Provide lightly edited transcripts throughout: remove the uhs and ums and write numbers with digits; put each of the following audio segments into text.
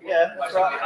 Yeah, that's right.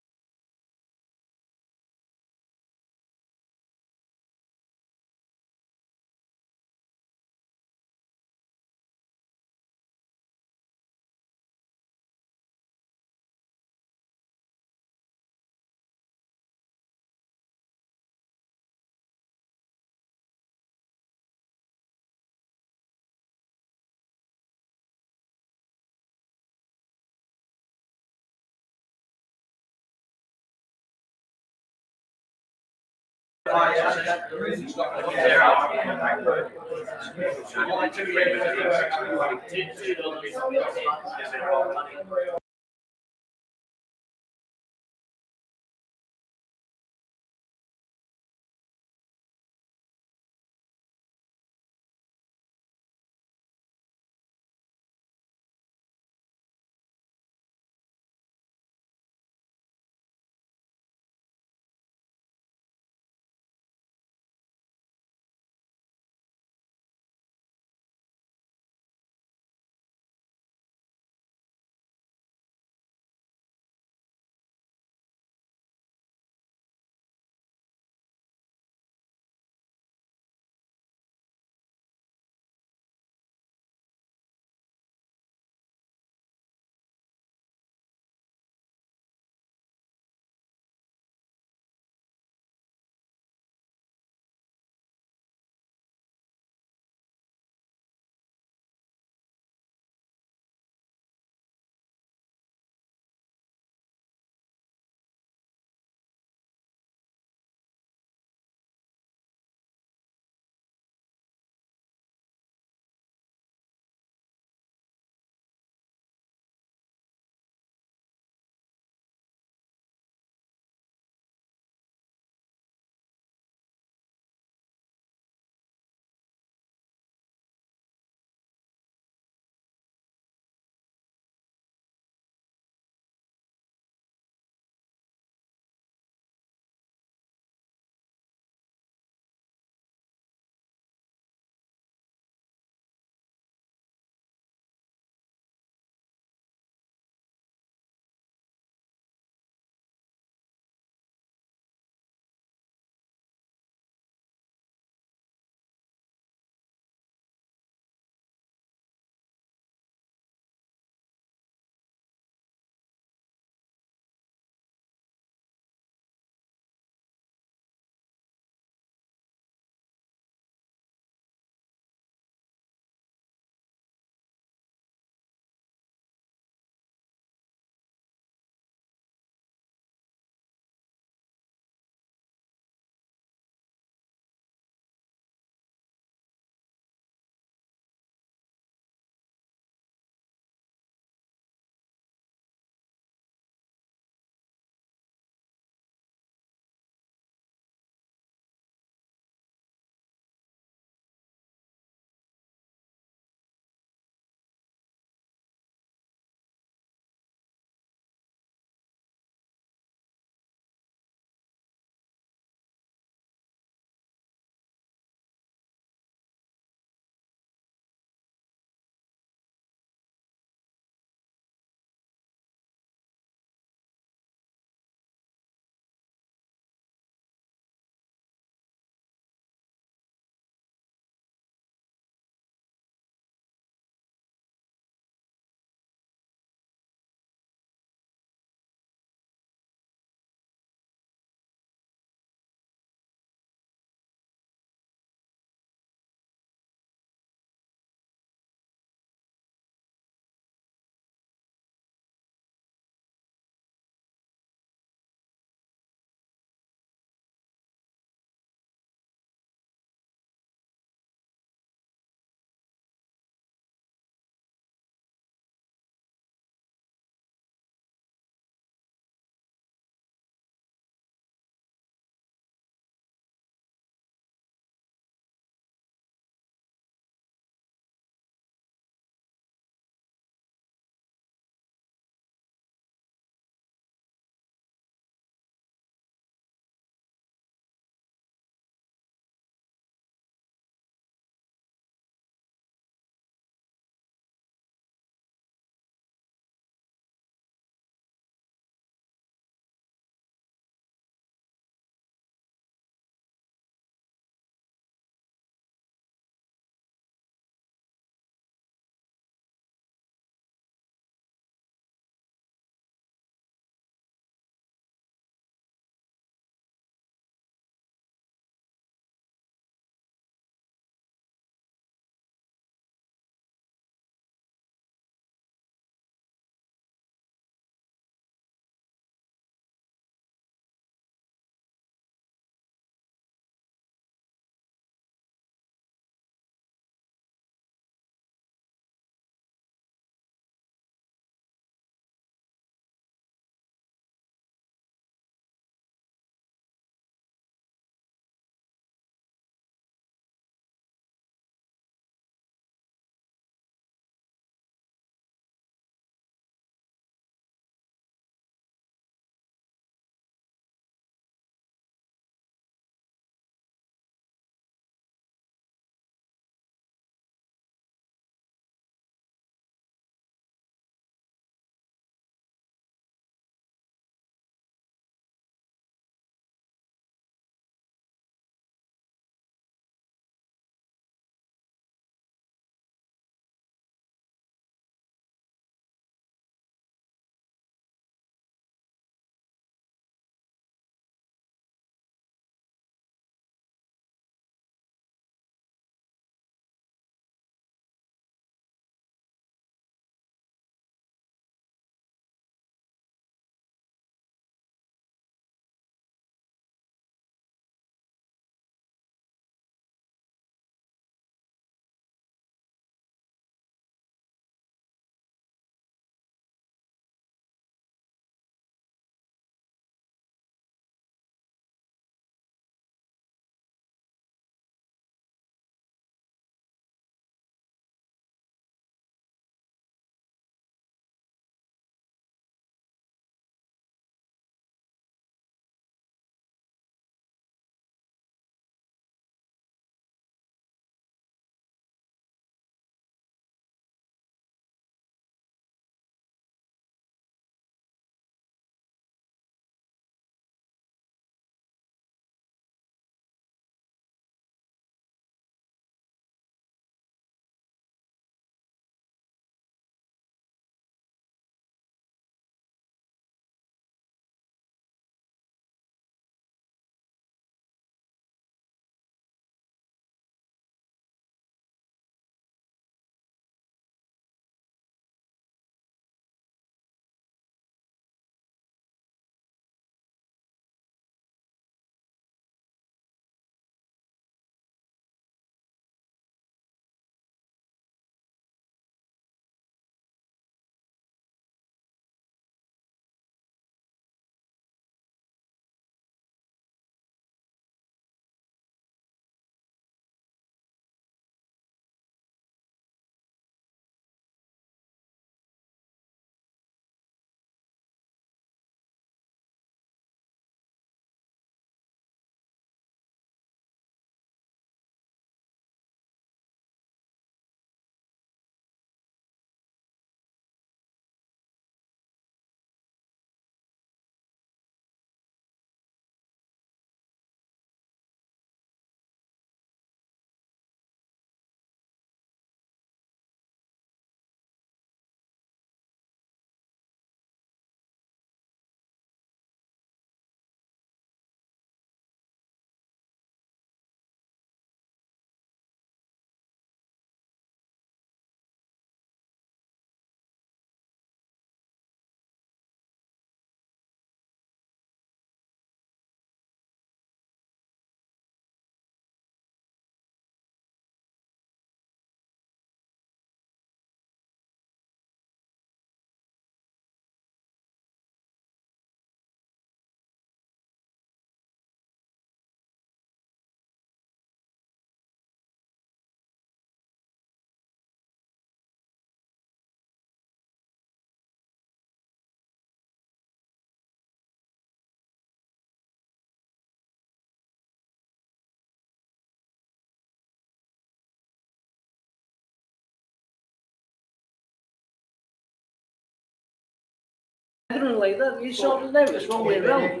everything like that. You sorted it out. It's wrong way around.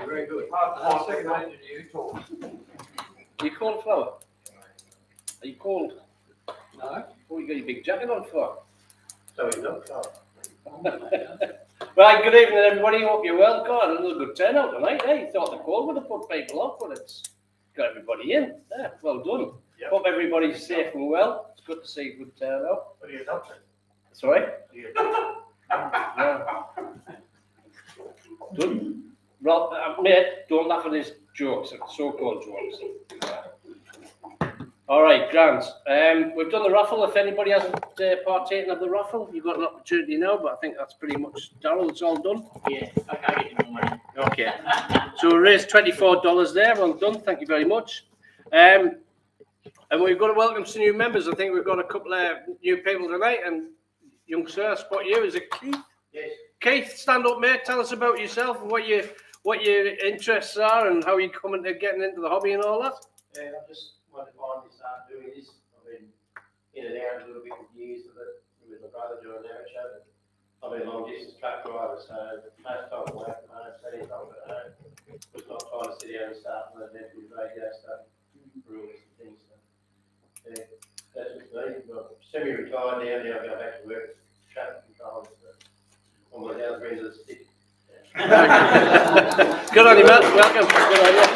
Very good. You cold, Flower? Are you cold? No. What you got your big jacket on for? So we don't. Right, good evening everybody. Hope you're well. God, another good turnout tonight. Hey, thought the cold would have put people off, but it's got everybody in. Yeah, well done. Yep. Hope everybody's safe and well. It's good to see a good turnout. What are you adopted? Sorry? Yeah. Good. Rob, mate, don't laugh at his jokes, so-called jokes. All right, Grant. We've done the raffle. If anybody hasn't partaken of the raffle, you've got an opportunity now, but I think that's pretty much, Darryl, it's all done. Yeah, I can't get any more money. Okay. So we raised $24 there. Well done. Thank you very much. And we've got to welcome some new members. I think we've got a couple of new people tonight. And young sir, I spot you. Is it Keith? Yes. Keith, stand up, mate. Tell us about yourself and what your interests are and how you come into getting into the hobby and all that. Yeah, I just wanted to finally start doing this. I've been in and out a little bit with years of it with my brother doing an amateur. I've been a long distance truck driver, so most time I work at home, so anytime I'm at home, just not trying to sit down and start and then do radio stuff, rules and things. So, yeah, that's just me. I'm semi-retired now, I go back to work, traffic controls, but all my other friends are sick. Good on you, Matt. Welcome. Good on you.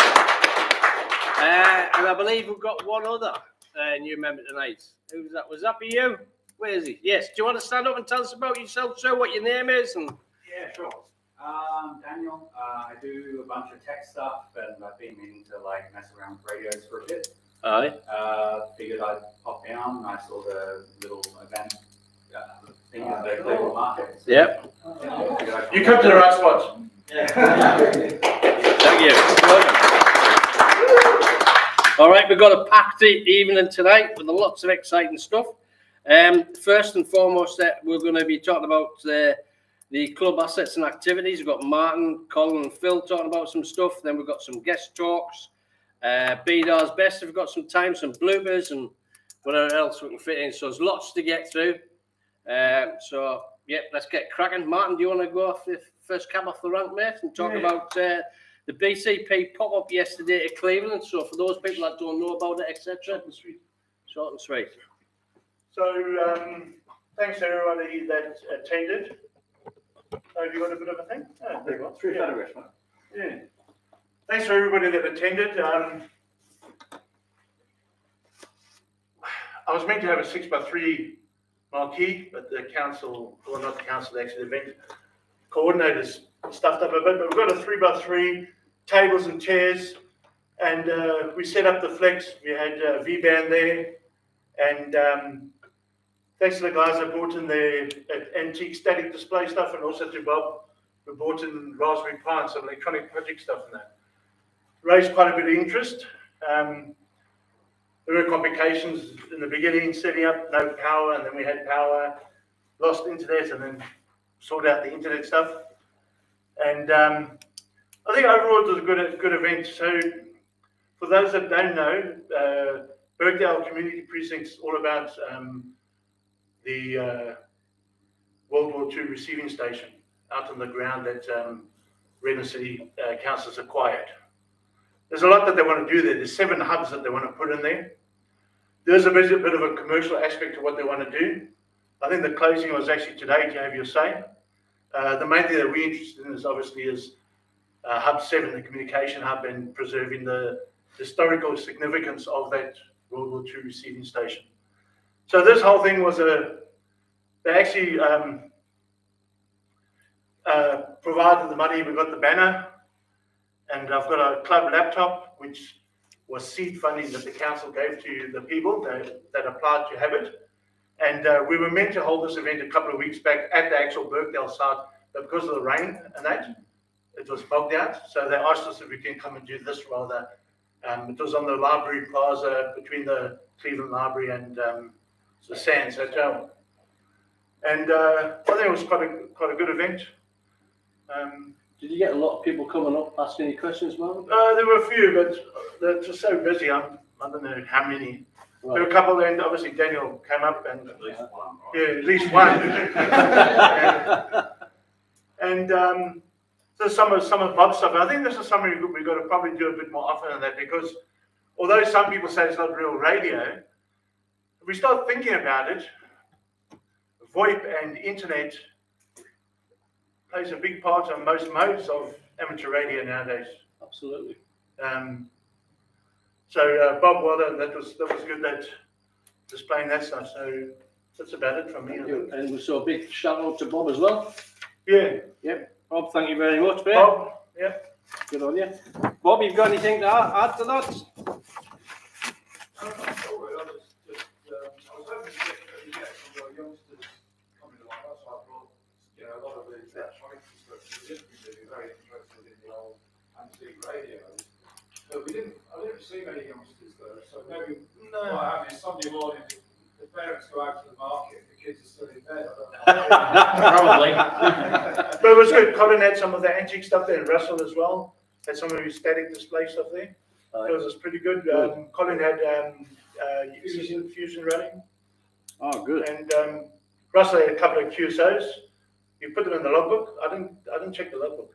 And I believe we've got one other new member tonight. Who's that? Was that for you? Where is he? Yes. Do you want to stand up and tell us about yourself, sir? What your name is? And yeah, sure. Daniel. I do a bunch of tech stuff, and I've been meaning to like mess around with radios for a bit. aye. Figured I'd pop down. I saw the little event thing at the Global Market. Yep. You come to the right spot. Thank you. Welcome. All right, we've got a packed evening tonight with lots of exciting stuff. First and foremost, we're going to be talking about the club assets and activities. We've got Martin, Colin, and Phil talking about some stuff. Then we've got some guest talks. Bdars Best, we've got some time, some bloopers, and whatever else we can fit in. So there's lots to get through. So, yeah, let's get cracking. Martin, do you want to go off the first cab off the rank, mate, and talk about the BCP pop-up yesterday at Cleveland? So for those people that don't know about it, etc. Short and sweet. So, thanks to everybody that attended. Have you got a bit of a thing? Oh, there you go. 3 photographs, mate. Yeah. Thanks for everybody that attended. I was meant to have a 6x3 marquee, but the council, well, not the council, actually, the event coordinators stuffed up a bit, but we've got a 3x3, tables and chairs, and we set up the flex. We had V-Band there, and thanks to the guys that brought in their antique static display stuff, and also to Bob, who brought in Raspberry Pi and some electronic project stuff in that. Raised quite a bit of interest. There were complications in the beginning, setting up, no power, and then we had power, lost internet, and then sorted out the internet stuff. And I think overall it was a good event. So for those that don't know, Birkdale Community Precinct's all about the World War II receiving station out on the ground that Redden City Council's acquired. There's a lot that they want to do there. There's 7 hubs that they want to put in there. There's a bit of a commercial aspect to what they want to do. I think the closing was actually today, to have your say. The main thing that we're interested in is obviously Hub 7, the communication hub, and preserving the historical significance of that World War II receiving station. So this whole thing was they actually provided the money. We got the banner, and I've got a club laptop, which was seed funding that the council gave to the people that applied to have it. And we were meant to hold this event a couple of weeks back at the actual Birkdale site, but because of the rain and that, it was bogged out. So they asked us if we can come and do this rather. It was on the library plaza between the Cleveland Library and the Sands Hotel. And I think it was quite a good event. Did you get a lot of people coming up asking you questions, Martin? There were a few, but they're just so busy. I don't know how many. Right. There were a couple, and obviously Daniel came up, and At least one. yeah, at least one. And so some of Bob's stuff. I think this is something we've got to probably do a bit more often than that, because although some people say it's not real radio, if we start thinking about it, VoIP and internet plays a big part on most modes of amateur radio nowadays. Absolutely. So Bob, well done. That was good. That displaying that stuff. So that's about it from me. I think. And we saw a big shout out to Bob as well. Yeah. Yep. Bob, thank you very much, mate. Bob. Yep. Good on you. Bob, you've got anything to add to that? I was hoping to get some of the youngsters coming along. That's why I brought, a lot of the electronic construction. They'd be very interested in the old antique radios. But I didn't see many youngsters there. So maybe what having Sunday morning, the parents go out to the market, the kids are still in bed. I don't know. Probably. But it was good. Colin had some of the antique stuff there, and Russell as well. Had some of his static display stuff there. It was pretty good. Colin had fusion running. Oh, good. And Russell had a couple of QSOs. You put them in the logbook. I didn't check the logbook.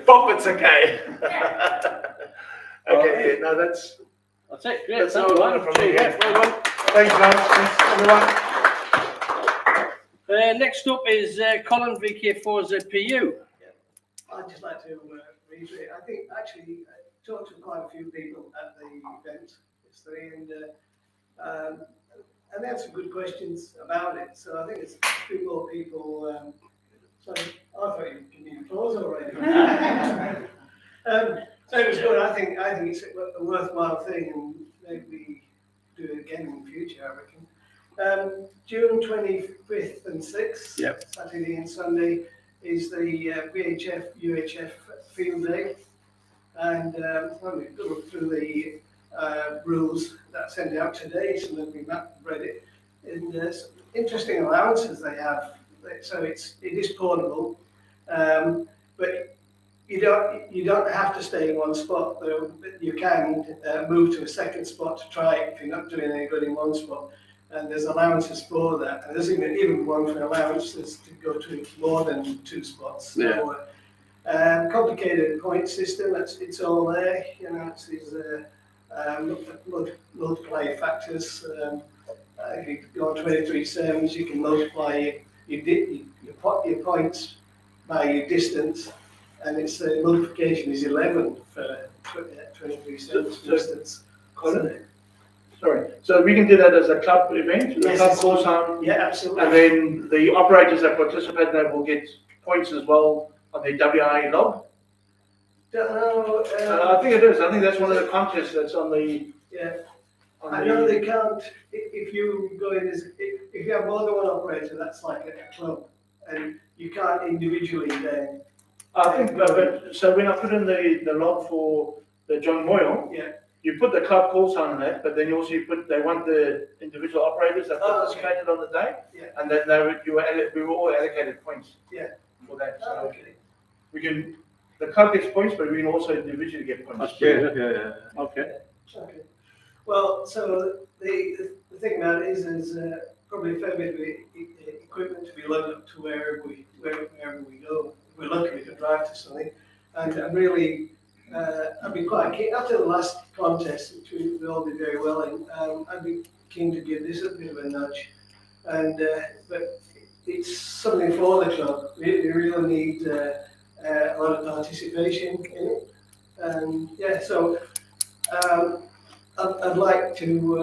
Bob, it's okay. Okay, yeah, no, that's it. Great. that's Thank all you, I man. wanted from me. Yeah, well done. Thanks, guys. Thanks, everyone. Next up is Colin VK4 ZPU. I'd just like to reiterate, I think actually I talked to quite a few people at the event yesterday, and they had some good questions about it. So I think it's a few more people. Sorry, I thought you were giving me applause already. So it was good. I think it's a worthwhile thing, and maybe do it again in the future, I reckon. June 25th and 6th, Yep. Saturday and Sunday, is the VHF UHF field day, and we've gone through the rules that are sent out today, so that we've read it. And there's interesting allowances they have. So it is portable, but you don't have to stay in one spot. Though you can move to a second spot to try it if you're not doing any good in one spot. And there's allowances for that. And there's even one for allowances to go to more than 2 spots. Yeah. So, complicated point system. It's all there. It's these multiply factors. If you go on 23/7s, you can multiply your points by your distance, and its multiplication is 11 for 23/7, for instance. Colin? Sorry. So we can do that as a club event. The Yes, club calls on, Yeah, absolutely. and then the operators that participate there will get points as well on their WIA log. Don't know, I think it is. I think that's one of the contests that's on the. yeah. On I know they can't, if you go in if you have more than one operator, that's like a club, and you can't individually then. I think, but so when I put in the log for the John Moyle, Yeah. you put the club call sign on that, but then you also they want the individual operators that Oh, okay. participated on the day, Yeah. and then we were all allocated points. Yeah. For that, so Oh, okay. we can. The club gets points, but we can also individually get points. That's good. Yeah. Okay. Okay. Well, so the thing about it is probably a fair bit of equipment to be loaded up to wherever we go. If we're lucky, we can drive to something. And I'm really, I'd be quite keen, after the last contest, which we all did very well in, I'd be keen to give this a bit of a nudge. And, but it's something for the club. We really need a lot of participation in it. And yeah, so I'd like to,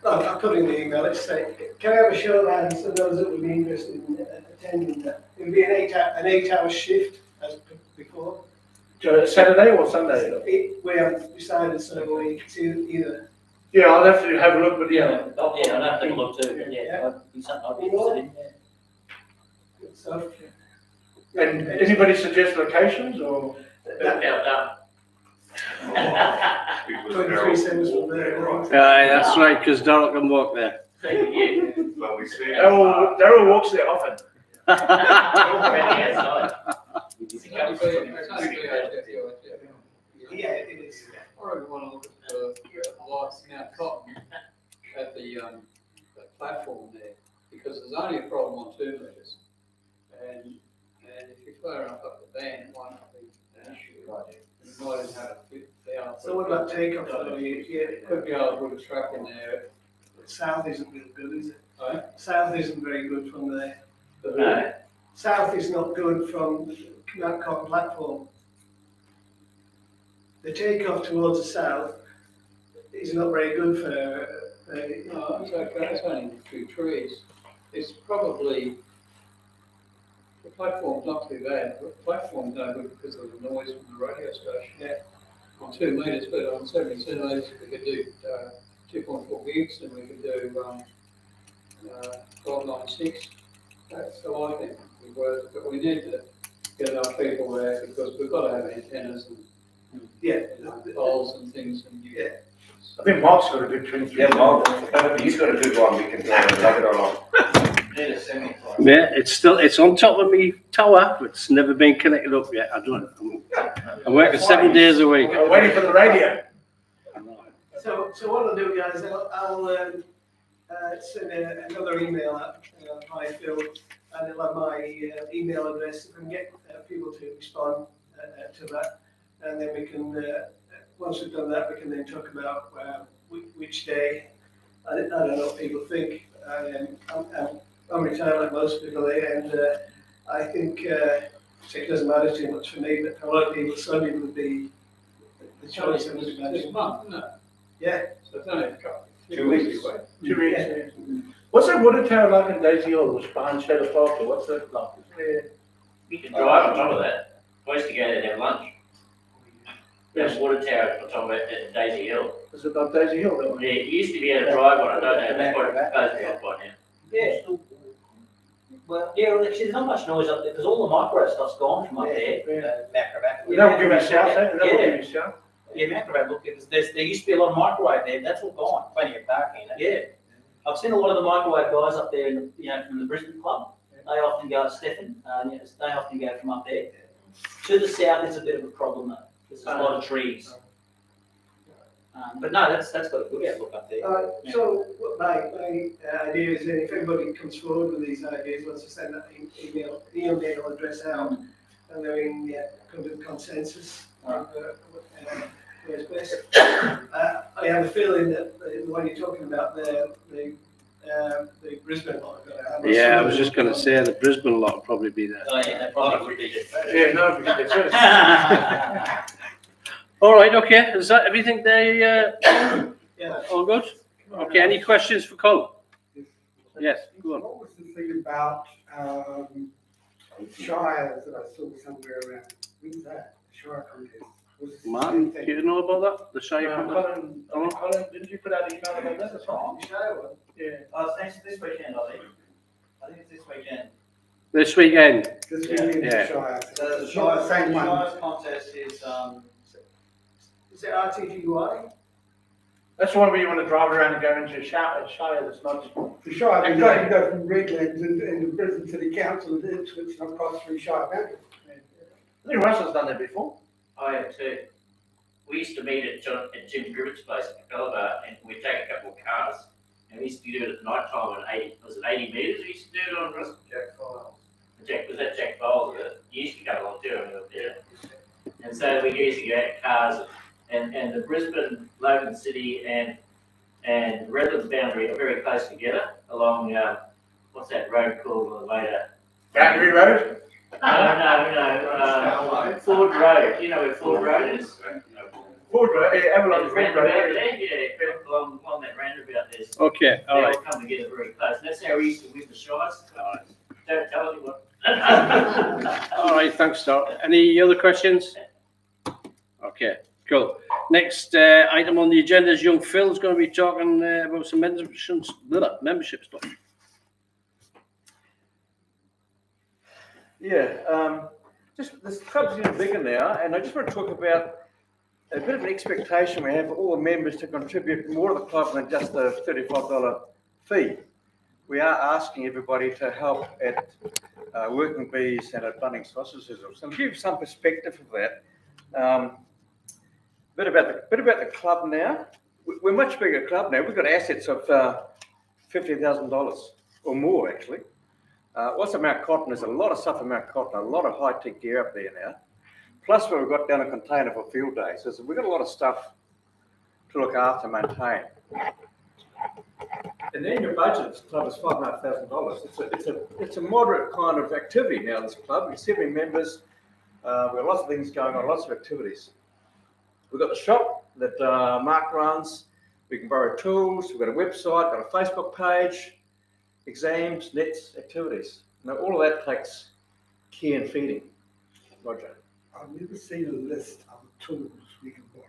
I'll put in the email, let's say, can I have a show of hands for those that would be interested in attending that? It would be an 8-hour shift as before. Saturday or Sunday? We have decided, so it's either. Yeah, I'll have to have a look, but yeah. I'll have to take a look too. Yeah, I'd be something I'd be interested in. Good stuff. And anybody suggest locations or? Yeah. 23 cents from there. That's right, because Darrell can walk there. Thank you. Well, we see. Daryl walks there often. Yeah, it is. I really want to look at the lights now cotton at the platform there, because there's only a problem on 2 meters. that takeoff though, It could be hard with a truck in there. south isn't real good, is it? Right? South isn't very good from there. No, South is not good from Mount Cotton platform. The takeoff towards the south is not very good for, No, it's okay, it's only 2 trees. It's probably, the platform's not too bad, the platform's no good because of the noise from the radio station. Yeah. On 2 metres, but on 70 centimetres, we could do 2.4 gigs, and we could do 1296. That's the I think we work, but we need to get enough people there because we've got to have antennas and yeah. poles and things and you Yeah. I think Mark's got a good 23. Yeah, well, he's got a good one, we can lug it along. Need a semi-final. Yeah, it's on top of me tower, but it's never been connected up yet. I'm working 7 days a week. We're waiting for the radio. So what I'll do, guys, I'll send another email out, hi Phil, and it'll have my email address. If I can get people to respond to that, and then we can, once we've done that, we can then talk about which day. I don't know what people think. I'm retired like most people there, and I think it doesn't matter too much for me, but a lot of people, Sunday would be the choice, I would this imagine. month, isn't it? Yeah. So it's only a couple. 2 weeks. away. 2 weeks. What's that water tower like in Daisy Hill, which behind Shadow Park, or what's that like? you can drive on top of that. I used to go there and have lunch. There's a water tower on top of it at Daisy Hill. Is it like Daisy Hill? That one? Yeah, you used to be able to drive on it, I don't know, that's what it goes by now. Yeah. Well, yeah, well, actually, there's not much noise up there because all the micro stuff's gone from up there. You don't give me a shout, eh? You don't give me a shout. Yeah, Macrobate, look, there used to be a lot of microwave there, that's all gone. Plenty of parking. Yeah. I've seen a lot of the microwave guys up there, from the Brisbane club. They often go, Stefan, they often go from up there. To the south, it's a bit of a problem though, because there's a lot of trees. But no, that's got a good outlook up there. So what my idea is that if everybody comes forward with these ideas, wants to send that email address out, and then we can come to the consensus. Where's best. I have a feeling that the one you're talking about there, the Brisbane lot. Yeah, I was just going to say the Brisbane lot will probably be there. Oh, yeah, that probably would be it. Yeah, no, because they're first. All right, okay. Is that everything there? Yeah. All good? Okay, any questions for Colin? Yes, go on. What was the thing about shires that I saw somewhere around? When's that? Shire contest. Was it the Martin, same do thing? you know about that? The Shire? Colin, didn't you put out an email about that as well? Yeah. Thanks this weekend, I think. I think it's this weekend. This weekend? This weekend, Yeah. Shire. The It's not the same one. Shires contest Is it RTGY? That's the one where you want to drive around and go into a Shire that's not. The Shire, you go from Redlands into Brisbane City Council and Ipswich and across through Shire Boundary. I think Russell's done that before. I have too. We used to meet at Jim Gribbett's place at Capella, and we'd take a couple of cars, and we used to do it at night time at 80 metres, we used to do it on Russell. Was that Jack Bowles? You used to go along too, and we were there. And so we used to go out in cars, and the Brisbane, Logan City, and Redlands boundary are very close together along, what's that road called later? Boundary Road? No, Ford Road, you know where Ford Road is? Ford Road, yeah, Avalon There's Ford roundabout Road. there, yeah, along that roundabout there. Okay, all They right. all come together very close, that's how we used to win the Shires. Don't tell anyone. All right, thanks, Doc. Any other questions? Okay, cool. Next item on the agenda is young Phil's going to be talking about some membership stuff. Yeah, just this club's getting bigger now, and I just want to talk about a bit of an expectation we have for all the members to contribute more to the club than just the $35 fee. We are asking everybody to help at Working Bees and at Bunnings Sausages. So to give some perspective of that, bit about the club now. We're a much bigger club now. We've got assets of $50,000 or more actually. What's at Mount Cotton? There's a lot of stuff at Mount Cotton, a lot of high-tech gear up there now. Plus we've got down a container for field day. So we've got a lot of stuff to look after, maintain. And the annual budget is club is $5,500. It's a moderate kind of activity now. This club, we've 70 members. We've got lots of things going on, lots of activities. We've got the shop that Mark runs. We can borrow tools. We've got a website, got a Facebook page, exams, nets, activities. Now all of that takes care and feeding. Roger. I've never seen a list of tools we can borrow.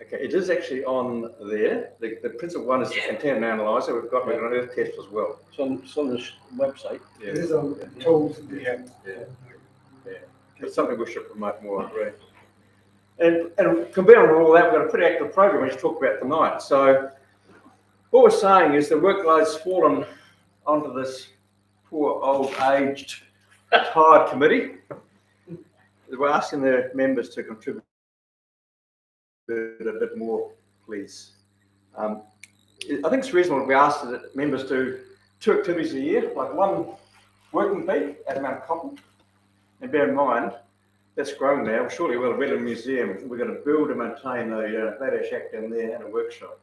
Okay, it is actually on there. The principal one is the contaminant analyzer. We've got an earth test as well. It's on the website. Yeah. It is on tools. Yeah. It's something we should promote more, I agree. And combined with all that, we've got a pretty active program we should talk about tonight. So what we're saying is the workload's fallen onto this poor old aged tired committee. We're asking the members to contribute a bit more, please. I think it's reasonable we ask that members do 2 activities a year, like one working bee at Mount Cotton. And bear in mind, that's grown now. Surely we'll have a Redland Museum. We're going to build and maintain a radio shack down there and a workshop.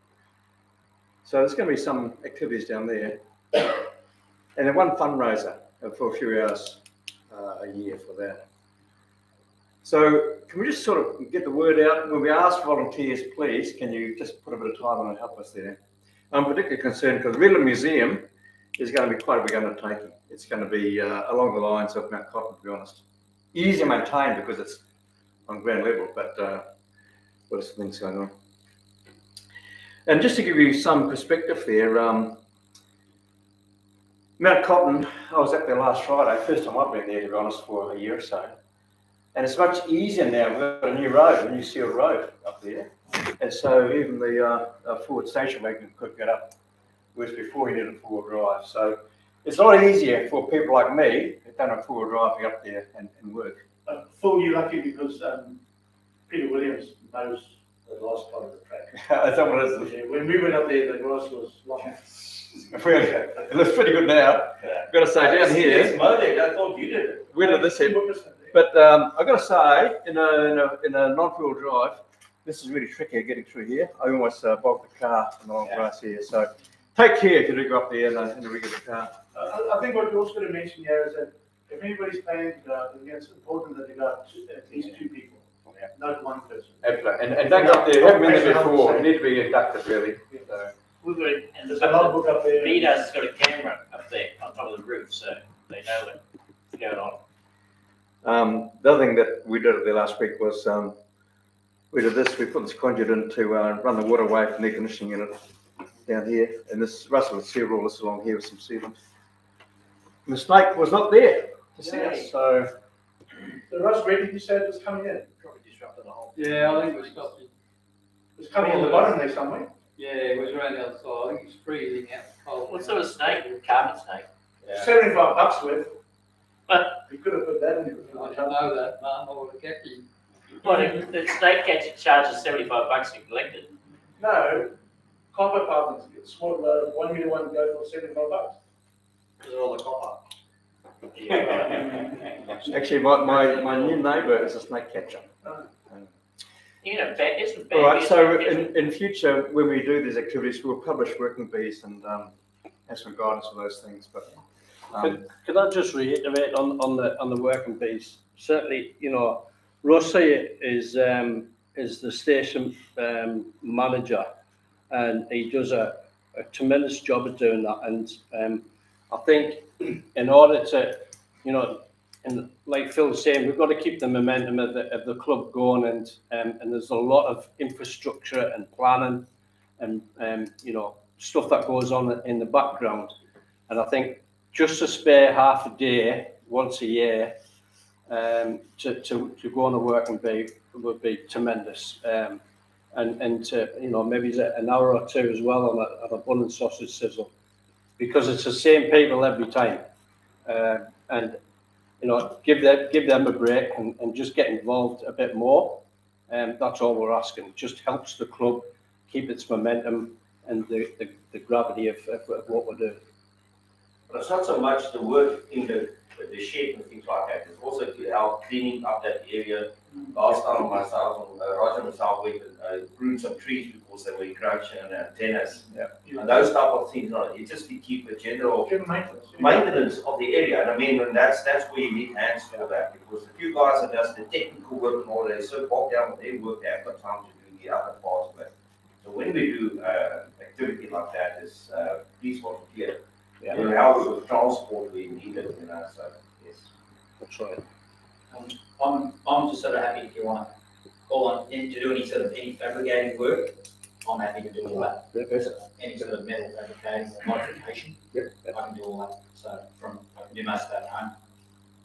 So there's going to be some activities down there. And then one fundraiser for a few hours a year for that. So can we just sort of get the word out? When we ask volunteers, please, can you just put a bit of time on and help us there? I'm particularly concerned because the Redland Museum is going to be quite a big undertaking. It's going to be along the lines of Mount Cotton, to be honest. Easy to maintain because it's on ground level, but what are some things going on? And just to give you some perspective there, Mount Cotton, I was up there last Friday, first time I've been there, to be honest, for a year or so. And it's much easier now. We've got a new road, a new sealed road up there. And so even the forward station wagon could get up, whereas before you needed a four-wheel drive. So it's a lot easier for people like me who don't have four-wheel drive to get up there and work. Phil, you're lucky because Peter Williams knows the last part of the track. That's what it is. Yeah, when we went up there, the grass was long. Really, it looks pretty good now. I've got to say, down here, Yes, mowed. I thought you did it. where did this head? But I've got to say, in a non-wheel drive, this is really tricky getting through here. I almost bogged the car in the long grass here. So take care if you do go up there in a regular car. I think what we're also going to mention here is that if anybody's planning to go out, it's important that they go out at least 2 people, not one person. Absolutely. And don't go up there, haven't been there before. You need to be inducted, really. So. We've got, and There's a logbook up there. Bdars has got a camera up there on top of the roof, so they know what's going on. The other thing that we did there last week was we did this. We put this conduit in to run the water away from the air conditioning unit down here, and this Russell would seal all this along here with some sealant. And the snake was not there to see us, so. The Russ, where did you say it was coming in? Probably disrupted the whole. Yeah, I think we stopped it. It was coming in the bottom there somewhere. Yeah, it was around the other side. I think it's freezing out cold. What sort of snake? Carpet snake? $75 worth. You could have put that in. I don't know that, Martin. I would have kept it. What, if the snake catcher charges $75 to collect it? No, copper pavements, small, 1 meter one go for $75. Because of all the copper. Actually, my new neighbour is a snake catcher. You know, isn't bad. All right, so in future, when we do these activities, we'll publish working bees and have some guidance for those things. But Could I just reiterate on the working bees? Certainly, you know, Russie is the station manager, and he does a tremendous job of doing that. And I think in order to, you know, and like Phil was saying, we've got to keep the momentum of the club going, and there's a lot of infrastructure and planning and you know, stuff that goes on in the background. And I think just to spare half a day once a year to go on a working bee would be tremendous. And to, you know, maybe an hour or two as well on a bun and sausage sizzle, because it's the same people every time. And you know, give them a break and just get involved a bit more. That's all we're asking. It just helps the club keep its momentum and the gravity of what we're doing. But it's not so much the work in the shed and things like that, it's also to help cleaning up that area. Last time myself and Roger and myself, we pruned some trees because they were encroaching on antennas. And those type of things, it's just to keep a general maintenance of the area. And I mean, and that's where you need hands for that, because if you guys are just the technical work and all that, they're so bogged down with their work, they haven't got time to do the other parts of it. So when we do activity like that, is please volunteer. Yeah. You know, help with transport we need it, you know, so yes. That's right. I'm just sort of happy if you want to call on, to do any fabricating work, I'm happy to do all that. Any sort of metal fabricating or modification, I can do all that. So I can do most of that at home.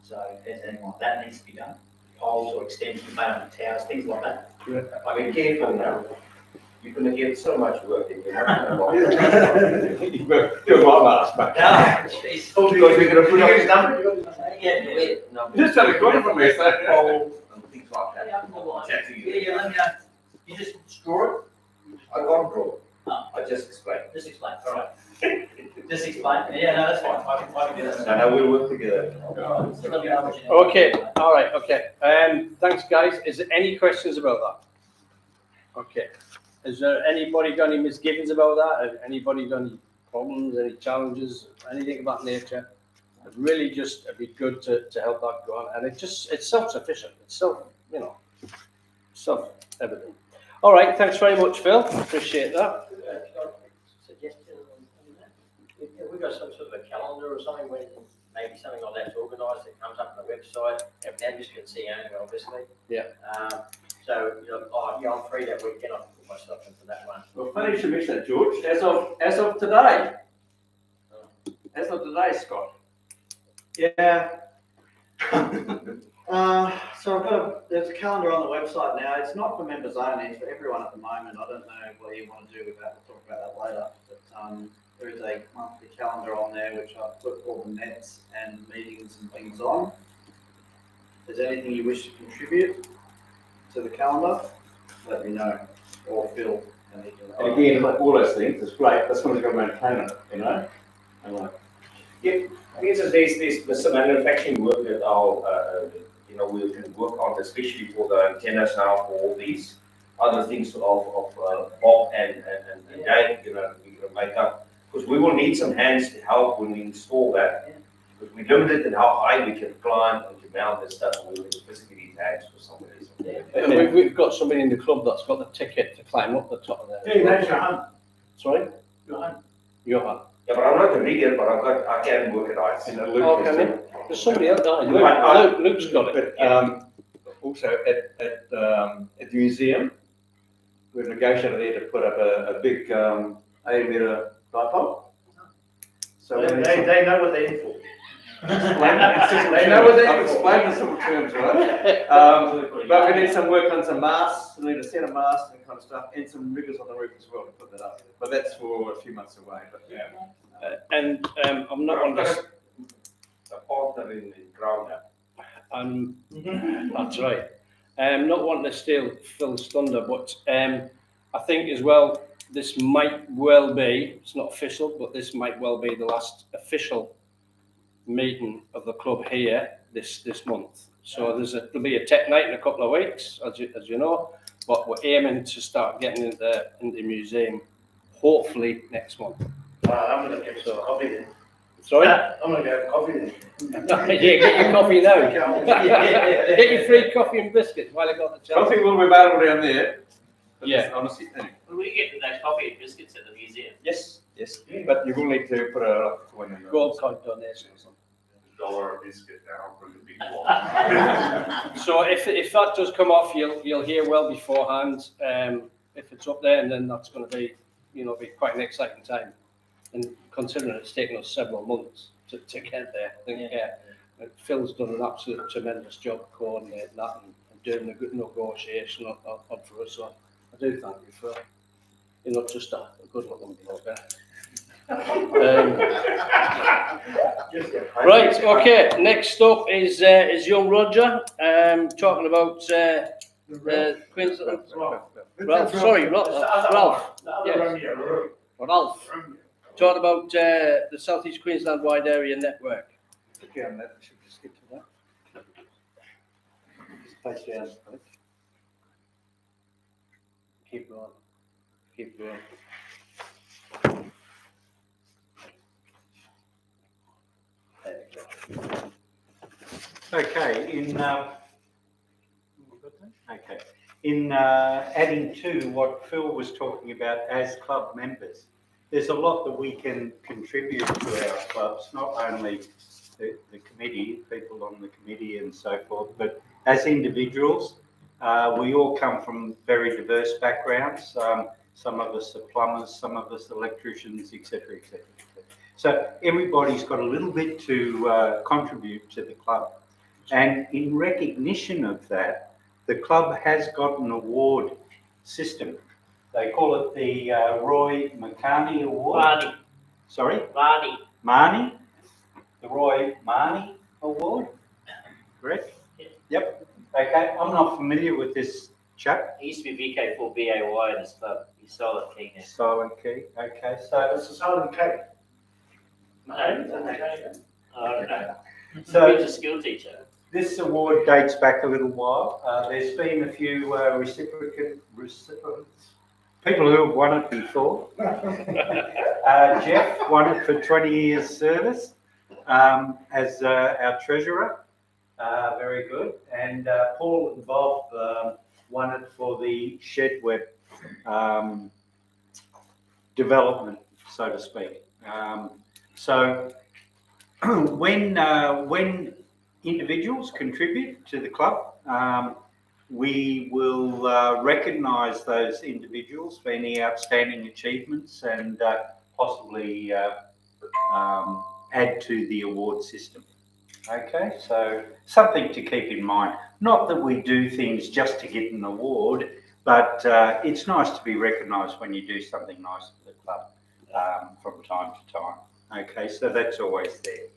So if there's anything like that needs to be done, poles or extensions made on the towers, things like that. I mean, careful now. You're going to get so much work in here. You're my last, mate. Jeez. Because we're going to put up his number. Just tell a comment from me, Poles and things like that. Yeah, I can do all that. Chat to you. Yeah, let me know. You just draw it? I can't draw. Oh. I just explain. Just explain, all right. Just explain. Yeah, no, that's fine. I can do that. No, we'll work together. So let me know what you need. Okay, all right, okay. Thanks, guys. Is there any questions about that? Okay. Is there anybody got any misgivings about that? Anybody got any problems, any challenges, anything of that nature? It'd really just, it'd be good to help that go on. And it's self-sufficient. It's self-evident. All right, thanks very much, Phil. Appreciate that. Suggestion on that? If we've got some sort of a calendar or something where maybe something like that's organised, that comes up on the website, and members can see only, obviously. Yeah. So, you know, yeah, I'm free that weekend, I'll put myself into that one. Well, funny you should mention that, George. As of today. As of today, Scott. Yeah. So there's a calendar on the website now. It's not for members only, it's for everyone at the moment. I don't know what you want to do with that. We'll talk about that later. But there is a monthly calendar on there which I've put all the nets and meetings and things on. If there's anything you wish to contribute to the calendar, let me know, or Phil. And Again, like all those things, it's great. That's when we've got to maintain it, you know. And like, Yeah, I guess there's some manufacturing work that we can work on, especially for the antennas now, for all these other things of Bob and Dave, you know, we're going to make up. Because we will need some hands to help when we install that. Because we're limited in how high we can climb and to mount this stuff, and we will physically need hands for some reason. And we've got somebody in the club that's got the ticket to climb up the top of there. Hey, that's Johan. Sorry? Johan. Johan. Yeah, but I'm not a rigger, but I can work at ice. Oh, can you? There's somebody else. Luke's got it. but also at the museum, we've negotiated there to put up a big 8-metre dipole. So They know what they're in for. They know what they're explained in simple terms, right? But we need some work on some masts, we need a set of masts and kind of stuff, and some riggers on the roof as well to put that up. But that's for a few months away. But yeah. And I'm not on this. A partner in ground now. That's right. Not wanting to steal Phil's thunder, but I think as well, this might well be, it's not official, but this might well be the last official meeting of the club here this month. So there'll be a tech night in a couple of weeks, as you know, but we're aiming to start getting into the museum hopefully next month. I'm going to get some coffee then. Sorry? I'm going to go have coffee then. Yeah, get your coffee now. Get your free coffee and biscuits while I got the chance. Coffee will be available down there. Yeah. Honestly. Will we get those coffee and biscuits at the museum? Yes. But you will need to put a coin in. Gold card donation or something. $1 a biscuit now for the big one. So if that does come off, you'll hear well beforehand. If it's up there, and then that's going to be quite an exciting time. And considering it's taken us several months to get there, I think Phil's done an absolute tremendous job coordinating that and doing a good negotiation on for us. So I do thank you for just a good looking bloke there. Right, okay. Next up is young Roger, talking about Queensland. Ralph. Sorry, Ralph. Yeah. Ralph. talk about the South East Queensland Wide Area Network. Okay, on that, we should just get to that. Just place down, please. Keep going. Keep going. There you go. Okay, in adding to what Phil was talking about as club members, there's a lot that we can contribute to our clubs, not only the committee, people on the committee and so forth, but as individuals, we all come from very diverse backgrounds. Some of us are plumbers, some of us electricians, etc., etc. So everybody's got a little bit to contribute to the club. And in recognition of that, the club has got an award system. They call it the Roy McCartney Award. Marnie. Sorry? Marnie. Marnie? The Roy Marnie Award? Correct? Yeah. Yep. Okay, I'm not familiar with this chap. He used to be VK4BAY in his club. He's Silent Key now. Silent Key. Okay, so It's a silent K. No, I don't know. So- He's a school teacher. this award dates back a little while. There's been a few recipients, people who have won it before. Jeff won it for 20 years service as our treasurer. Very good. And Paul and Bob won it for the shed web development, so to speak. So when individuals contribute to the club, we will recognise those individuals for any outstanding achievements and possibly add to the award system. Okay, so something to keep in mind. Not that we do things just to get an award, but it's nice to be recognised when you do something nice for the club from time to time. Okay, so that's always there.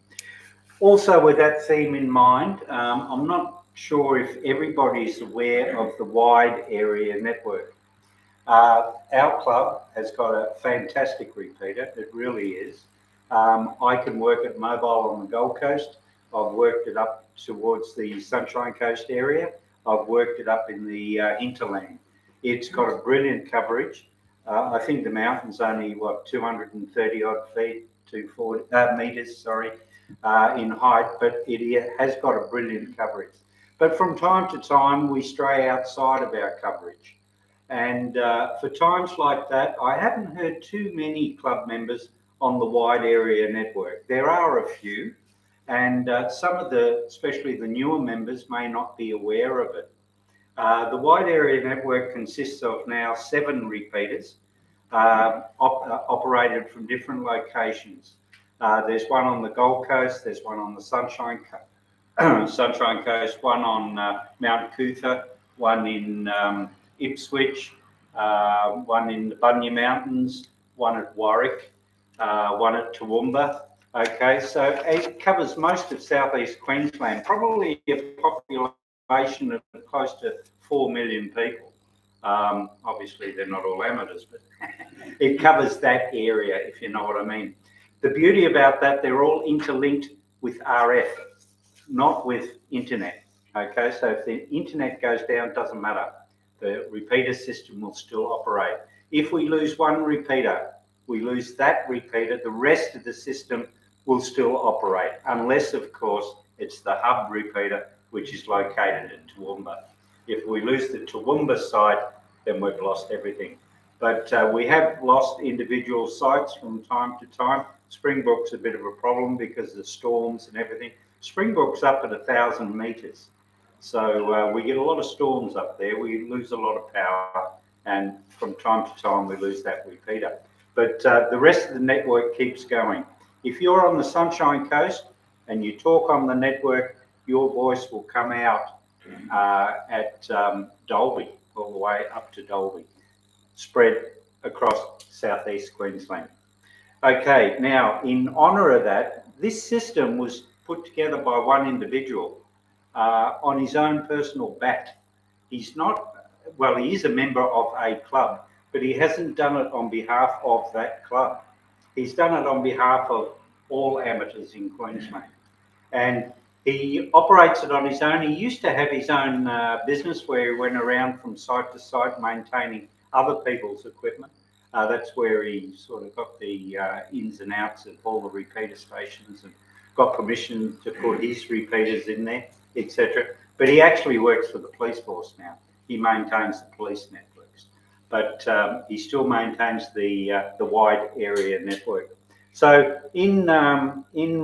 Also, with that theme in mind, I'm not sure if everybody's aware of the wide area network. Our club has got a fantastic repeater, it really is. I can work at mobile on the Gold Coast. I've worked it up towards the Sunshine Coast area. I've worked it up in the hinterland. It's got a brilliant coverage. I think the mountain's only, 230 odd feet, 240 metres, sorry, in height, but it has got a brilliant coverage. But from time to time, we stray outside of our coverage. And for times like that, I haven't heard too many club members on the wide area network. There are a few, and some of especially the newer members may not be aware of it. The wide area network consists of now 7 repeaters operated from different locations. There's one on the Gold Coast, there's one on the Sunshine Coast, one on Mount Cootha, one in Ipswich, one in the Bunya Mountains, one at Warwick, one at Toowoomba. Okay, so it covers most of southeast Queensland, probably a population of close to 4 million people. Obviously, they're not all amateurs, but it covers that area, if you know what I mean. The beauty about that, they're all interlinked with RF, not with internet. Okay, so if the internet goes down, it doesn't matter. The repeater system will still operate. If we lose one repeater, we lose that repeater, the rest of the system will still operate, unless, of course, it's the hub repeater, which is located at Toowoomba. If we lose the Toowoomba site, then we've lost everything. But we have lost individual sites from time to time. Springbrook's a bit of a problem because of the storms and everything. Springbrook's up at 1,000 metres. So we get a lot of storms up there. We lose a lot of power, and from time to time we lose that repeater. But the rest of the network keeps going. If you're on the Sunshine Coast and you talk on the network, your voice will come out at Dalby, all the way up to Dalby, spread across southeast Queensland. Okay, now in honour of that, this system was put together by one individual on his own personal bat. He's not, he is a member of a club, but he hasn't done it on behalf of that club. He's done it on behalf of all amateurs in Queensland. And he operates it on his own. He used to have his own business where he went around from site to site maintaining other people's equipment. That's where he sort of got the ins and outs of all the repeater stations and got permission to put his repeaters in there, etc. But he actually works for the police force now. He maintains the police networks, but he still maintains the wide area network. So in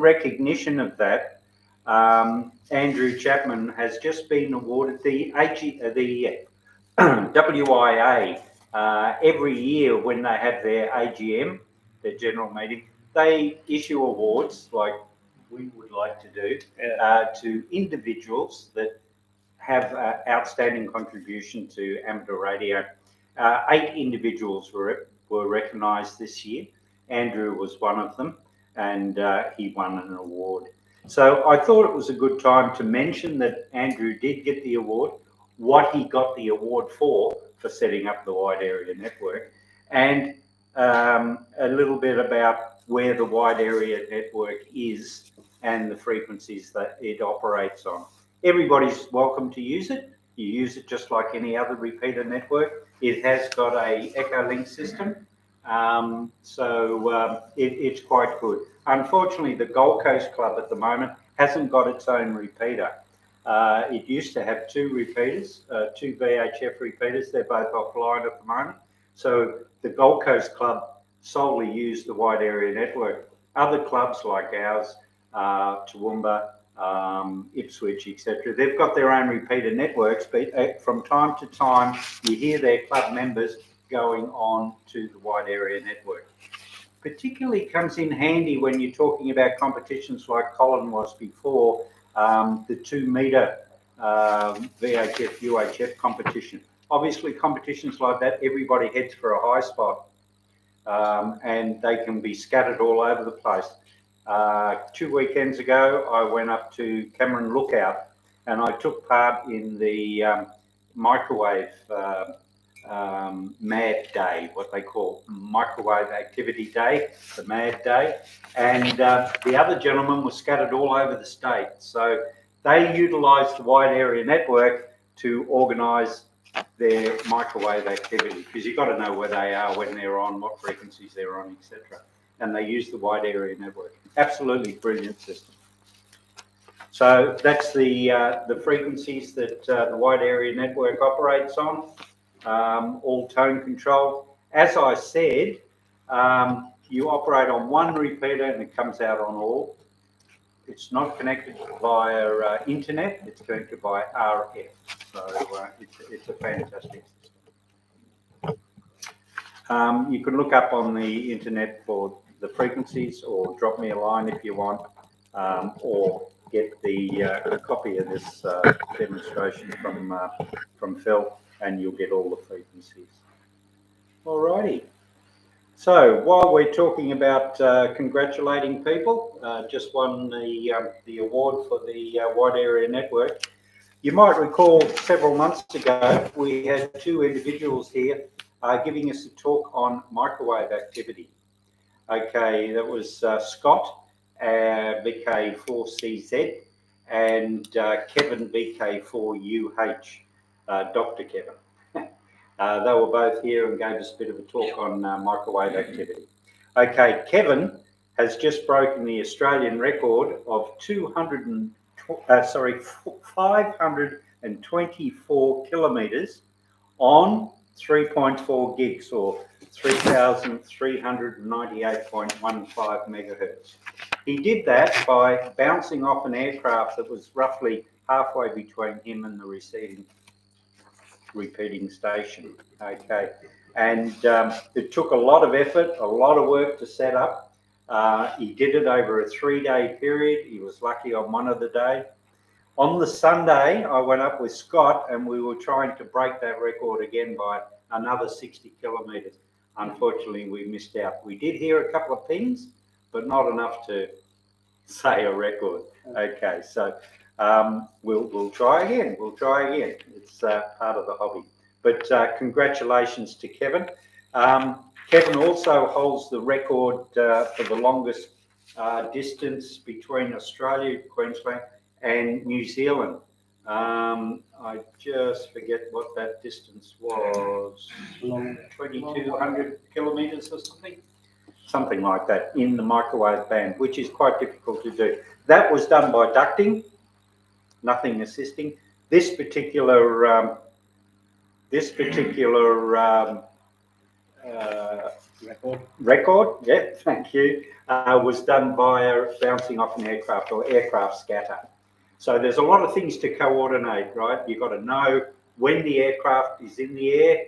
recognition of that, Andrew Chapman has just been awarded the WIA. Every year when they have their AGM, their general meeting, they issue awards like we would like to do to individuals that have outstanding contribution to amateur radio. 8 individuals were recognised this year. Andrew was one of them, and he won an award. So I thought it was a good time to mention that Andrew did get the award, what he got the award for setting up the wide area network, and a little bit about where the wide area network is and the frequencies that it operates on. Everybody's welcome to use it. You use it just like any other repeater network. It has got a Echolink system, so it's quite good. Unfortunately, the Gold Coast Club at the moment hasn't got its own repeater. It used to have 2 repeaters, 2 VHF repeaters. They're both offline at the moment. So the Gold Coast Club solely use the wide area network. Other clubs like ours, Toowoomba, Ipswich, etc., they've got their own repeater networks, but from time to time you hear their club members going on to the wide area network. Particularly comes in handy when you're talking about competitions like Colin was before, the 2 metre VHF, UHF competition. Obviously competitions like that, everybody heads for a high spot, and they can be scattered all over the place. 2 weekends ago, I went up to Cameron Lookout and I took part in the microwave MAD Day, what they call Microwave Activity Day, the MAD Day. And the other gentlemen were scattered all over the state. So they utilised the wide area network to organise their microwave activity, because you've got to know where they are, when they're on, what frequencies they're on, etc. And they use the wide area network. Absolutely brilliant system. So that's the frequencies that the wide area network operates on, all tone control. As I said, you operate on 1 repeater and it comes out on all. It's not connected via internet, it's connected by RF. So it's a fantastic system. You can look up on the internet for the frequencies, or drop me a line if you want, or get a copy of this demonstration from Phil, and you'll get all the frequencies. Alrighty. So while we're talking about congratulating people, just won the award for the wide area network. You might recall several months ago we had 2 individuals here giving us a talk on microwave activity. Okay, that was Scott, VK4CZ, and Kevin, VK4UH, Dr. Kevin. They were both here and gave us a bit of a talk on microwave activity. Okay, Kevin has just broken the Australian record of 524 kilometres on 3.4 gigs, or 3,398.15 megahertz. He did that by bouncing off an aircraft that was roughly halfway between him and the repeating station. Okay, and it took a lot of effort, a lot of work to set up. He did it over a 3-day period. He was lucky on one of the days. On the Sunday, I went up with Scott and we were trying to break that record again by another 60 kilometres. Unfortunately, we missed out. We did hear a couple of pings, but not enough to say a record. Okay, so we'll try again. We'll try again. It's part of the hobby. But congratulations to Kevin. Kevin also holds the record for the longest distance between Australia, Queensland, and New Zealand. I just forget what that distance was, 2,200 kilometres or something like that in the microwave band, which is quite difficult to do. That was done by ducting, nothing assisting. This particular record, yeah, thank you, was done by bouncing off an aircraft or aircraft scatter. So there's a lot of things to coordinate, right? You've got to know when the aircraft is in the air.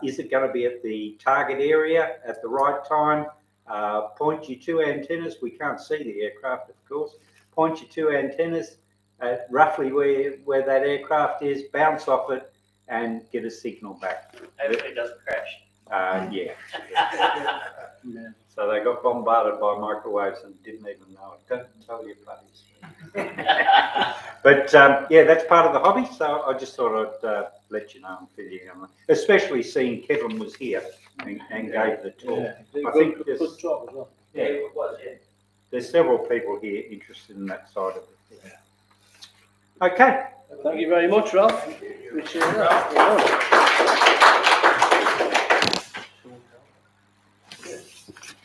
Is it going to be at the target area at the right time? Point your two antennas. We can't see the aircraft, of course. Point your two antennas at roughly where that aircraft is, bounce off it, and get a signal back. Hopefully it doesn't crash. Yeah. So they got bombarded by microwaves and didn't even know it. Don't tell your buddies. But yeah, that's part of the hobby. So I just thought I'd let you know and fill you in on it. Especially seeing Kevin was here and gave the talk. I think there's, Good job as well. yeah, it was, yeah. There's several people here interested in that side of it. Yeah. Okay. Thank you very much, Ralph. Appreciate that.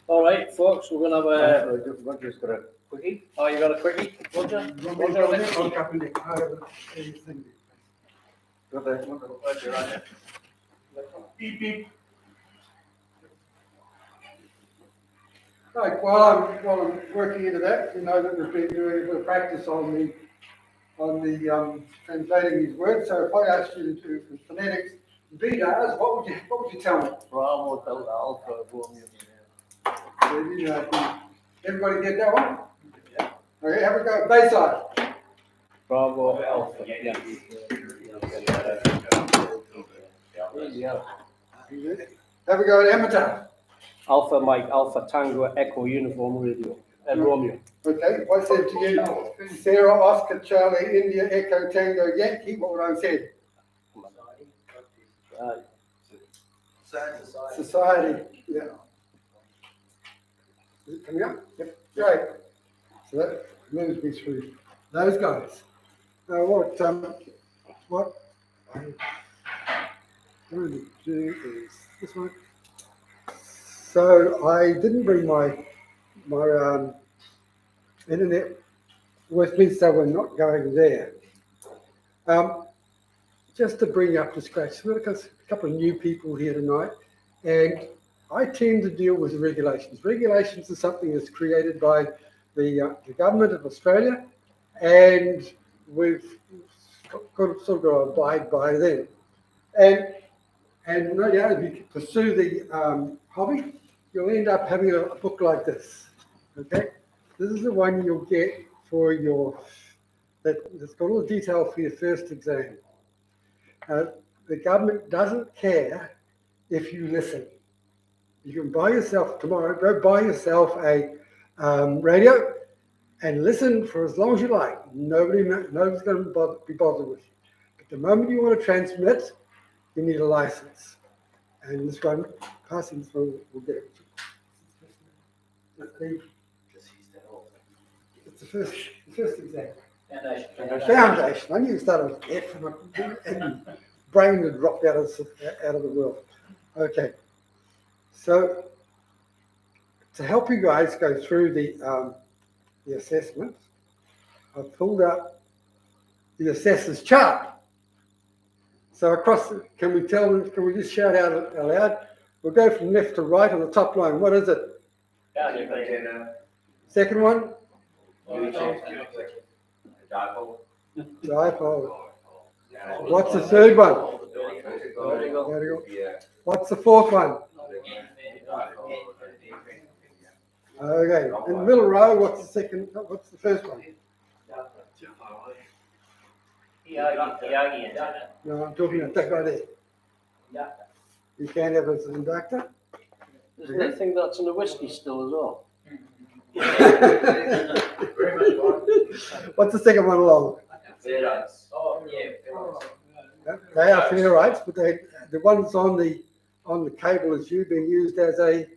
All right, folks, we're going to have a... Roger's got a quickie. Oh, you got a quickie, Roger? Roger, Roger, next week. Got that one? Roger, right. Beep, beep. Right, while I'm working into that, you know that we've been doing a bit of practice on the translating these words. So if I asked you to do phonetics, Bdars, what would you tell me? Bravo, Delta, Alpha, Romeo. You know, everybody get that one? Yeah. Okay, have a go. Bayside. Bravo, Alpha. Yeah. Have a go at Amateur. Alpha, Mike, Alpha, Tango, Echo, Uniform, Radio, and Romeo. Okay, if I said to you, Sarah, Oscar, Charlie, India, Echo, Tango, Yankee, what would I have said? Society, yeah. Is it coming up? Yep. Great. So that moves me through those guys. Now what I'm going to do is this one. So I didn't bring my internet with me, so we're not going there. Just to bring up to scratch, we've got a couple of new people here tonight, and I tend to deal with regulations. Regulations is something that's created by the government of Australia, and we've got to abide by them. And no doubt, if you pursue the hobby, you'll end up having a book like this. Okay, this is the one you'll get for that's got all the detail for your first exam. The government doesn't care if you listen. You can buy yourself tomorrow, go buy yourself a radio and listen for as long as you like. Nobody's going to be bothered with you. But the moment you want to transmit, you need a license. And this one, passing through, will get it. It's the first exam. Foundation. I knew you started with F and brain had dropped out of the world. Okay. So to help you guys go through the assessment, I've pulled up the assessor's chart. So can we just shout out aloud? We'll go from left to right on the top line. What is it? Second one? Dipole. What's the third one? What's the fourth one? Okay, in the middle row, what's the first one? No, I'm talking about that guy there. You can't have it as an inductor. There's nothing that's in the whiskey still as well. What's the second one along? They are fair rights, but the ones on the on the cable is you being used as a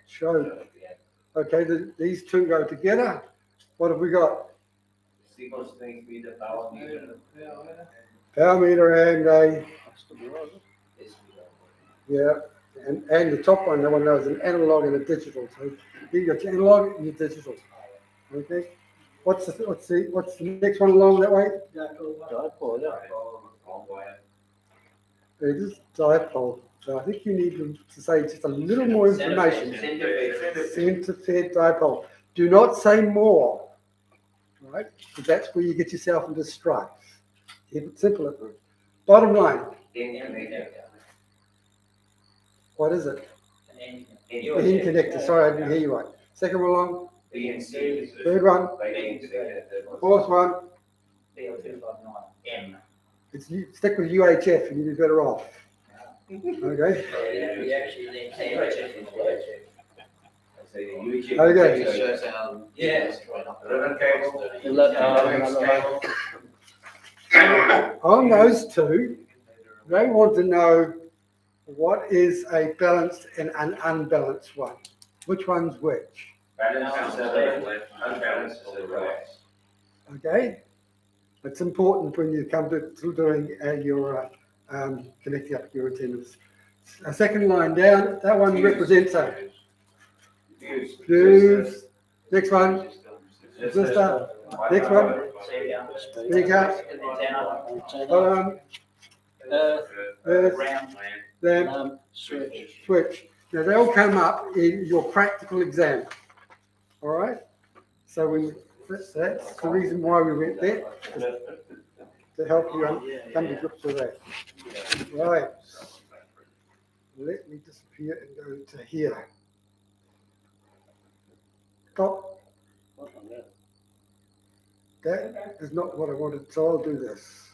choke. Okay, these two go together. What have we got? Power meter and a, yeah, and the top one, no one knows, an analog and a digital. So you got your analog and your digital. Okay. What's the next one along that way? Dipole, yeah. It is dipole. So I think you need to say just a little more information. Center-fed dipole. Do not say more, right? Because that's where you get yourself into strife. Keep it simple. Bottom line. What is it? And Being connected. Sorry, I didn't hear you right. Second one along. Third one. Fourth one. M. It's stick with UHF and you'd be better off. Okay. Okay. On those two, they want to know what is a balanced and an unbalanced one. Which one's which? Balance is the left, unbalanced is the right. Okay. It's important when you come to doing your connecting up your antennas. A second line down, that one represents a fuse. Next one, resistor. Next one, speaker. Lamp, switch. Now they'll come up in your practical exam. All right. So that's the reason why we went there, to help you come to grips with that. Right. Let me disappear and go to here. Stop. That is not what I wanted, so I'll do this.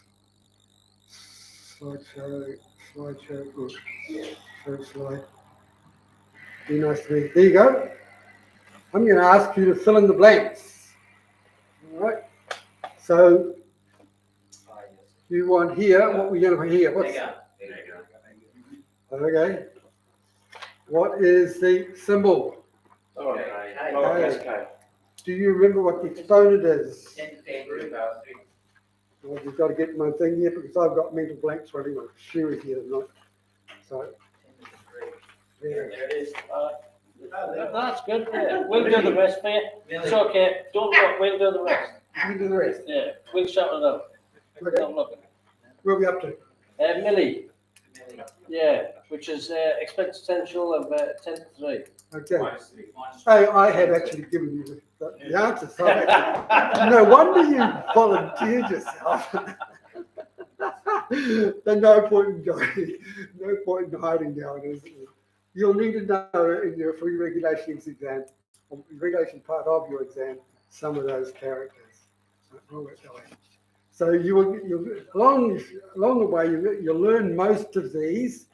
Slideshow, good. Show slide. Be nice to me. There you go. I'm going to ask you to fill in the blanks. All right. So you want here, what we're going to here? What's okay? What is the symbol? Okay. Do you remember what the exponent is? Well, you've got to get my thing here because I've got mental blanks running on series here tonight. So There it is. That's good. Yeah. We'll do the rest for you. It's okay. Don't look. We'll do the rest. You do the rest. Yeah. We'll shout it out. Okay. Don't look. Where are we up to? Millie. Yeah, which is expense potential of 10 to 3. Okay. I had actually given you the answer. So no wonder you volunteered yourself. There's no point in hiding down. You'll need to know in your free regulation exam, or regulation part of your exam, some of those characters. So along the way you'll learn most of these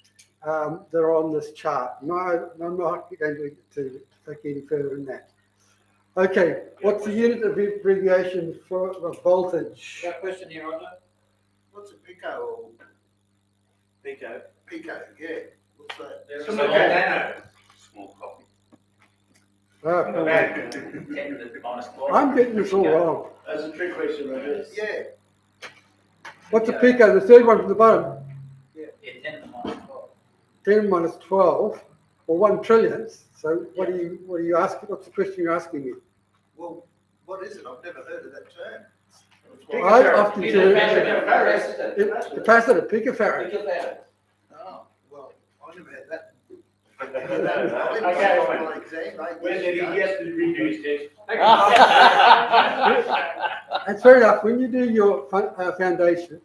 that are on this chart. No, I'm not going to take any further than that. Okay, what's the unit of abbreviation for voltage? Got a question here, Roger? What's a pico? Pico, yeah. What's that? Small copy. I'm getting this all wrong. That's a trick question, Roger. Yeah. What's a pico? The third one from the bottom. Yeah, 10 to the minus 12. 10 minus 12, or 1 trillionth. So what are you asking? What's the question you're asking me? Well, what is it? I've never heard of that term. I often do capacitor, picofarad. Oh, well, I never had that. When did he get to reduce this? That's fair enough. When you do your foundation,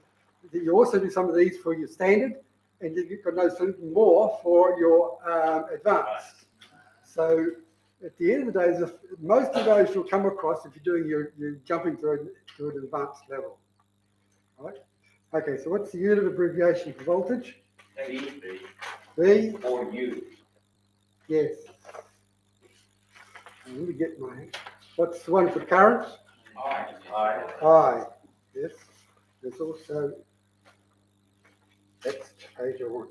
you also do some of these for your standard, and you can know something more for your advanced. So at the end of the day, most of those you'll come across if you're doing you're jumping to an advanced level. Right? Okay, so what's the unit of abbreviation for voltage? V. Or U. Yes. Let me get what's the one for current? I. Yes. There's also, that's page 1.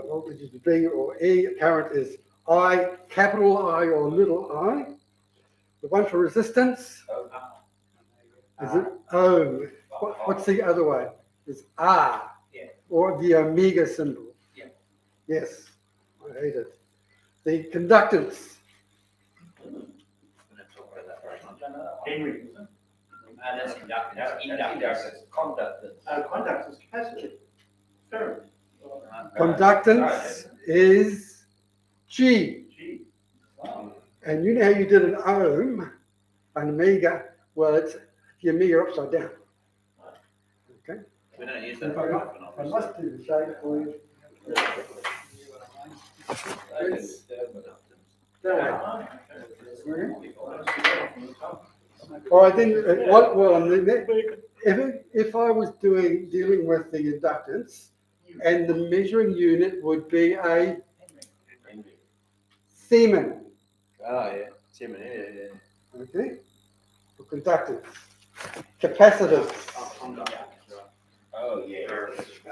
voltage is V or E, current is I, capital I or little I. The one for resistance, is it ohm? What's the other way? Is R, Yeah. or the omega symbol? Yeah. Yes, I hate it. The conductance, Henry. That's conductance. Conductance. Conductors, capacity. Current. conductance is G. And you know how you did an ohm, an omega, well, it's the omega upside down. Okay? We don't use I that very often, I must do the shape for you. All right, then, if I was dealing with the inductance, and the measuring unit would be a Siemens, Oh, yeah. Siemens, yeah. okay? For conductance. Capacitance, Oh, yeah.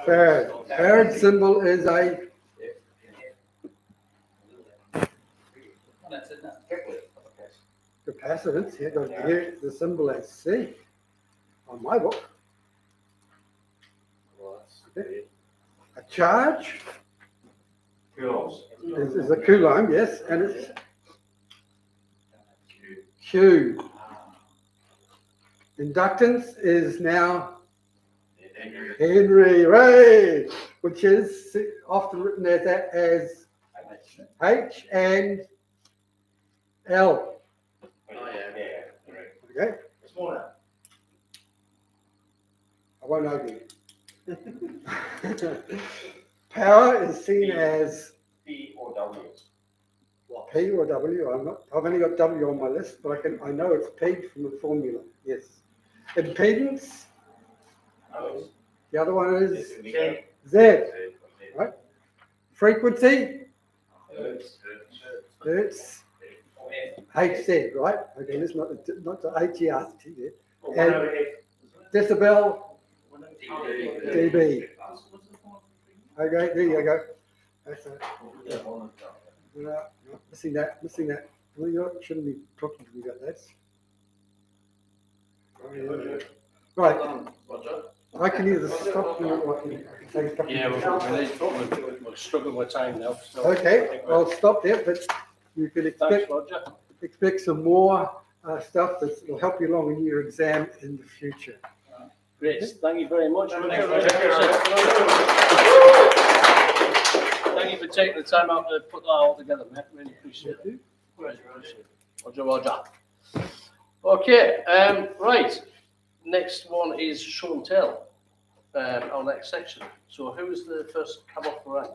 farad. Farad symbol is a That's it, no. capacitance. Here the symbol as C on my book. Okay. A charge is a coulomb, yes, and it's Q. Inductance is now Henry Ray, which is often written as H and L. Okay, Smaller. I won't argue. Power is seen as P or W. P or W. I've only got W on my list, but I know it's P from the formula. Yes. Impedance. The other one is Z. Right. Frequency. Hertz. HZ. Right. Okay. Let's not the HERT. And decibel. dB. Okay. There you go. That's it. No, missing that. Well, you shouldn't be talking to me about that. Right. I can either stop you or I can take a couple of we're struggling with time now. So Okay, I'll stop there, but you can expect some more stuff that will help you along in your exam in the future. Great, thank you very much. Thank you for taking the time out to put that all together, mate. Really appreciate it. Roger. Okay, right. Next one is show and tell. Our next section. So who's the first come off the rank?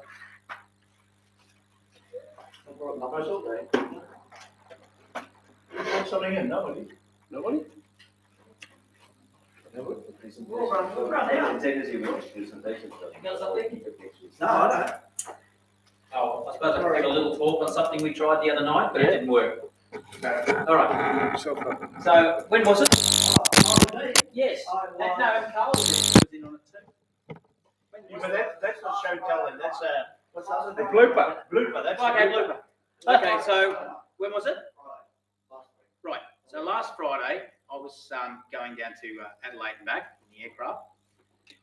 Something in, nobody. Nobody? No, I don't. Oh, I suppose I could take a little talk on something we tried the other night, but it didn't work. All right. So when was it? Yes. No, Carl was in on it too. But that's not show telling, that's what's the other thing? Blooper. Blooper, that's. Okay, blooper. Okay, so when was it? Right. So last Friday, I was going down to Adelaide and back in the aircraft,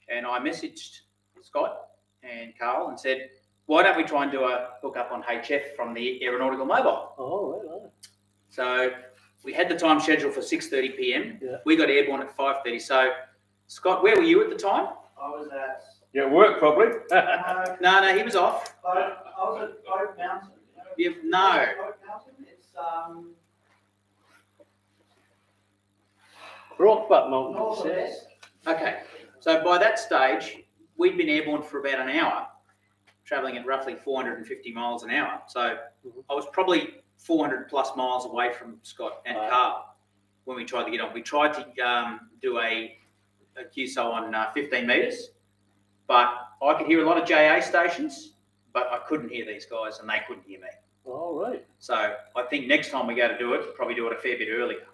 and I messaged Scott and Carl and said, why don't we try and do a hook up on HF from the Aeronautical Mobile? Oh, right. So we had the time scheduled for 6:30 p.m. Yeah. We got airborne at 5:30. So Scott, where were you at the time? I was at. Yeah, work probably. No, he was off. I was at Oak Mountain. No. Oak Mountain, it's Rockbutt Mountain. north of this. Okay. So by that stage, we'd been airborne for about an hour, travelling at roughly 450 miles an hour. So I was probably 400 plus miles away from Scott and Carl when we tried to get on. We tried to do a QSO on 15 metres, but I could hear a lot of JA stations, but I couldn't hear these guys and they couldn't hear me. All right. So I think next time we go to do it, probably do it a fair bit earlier.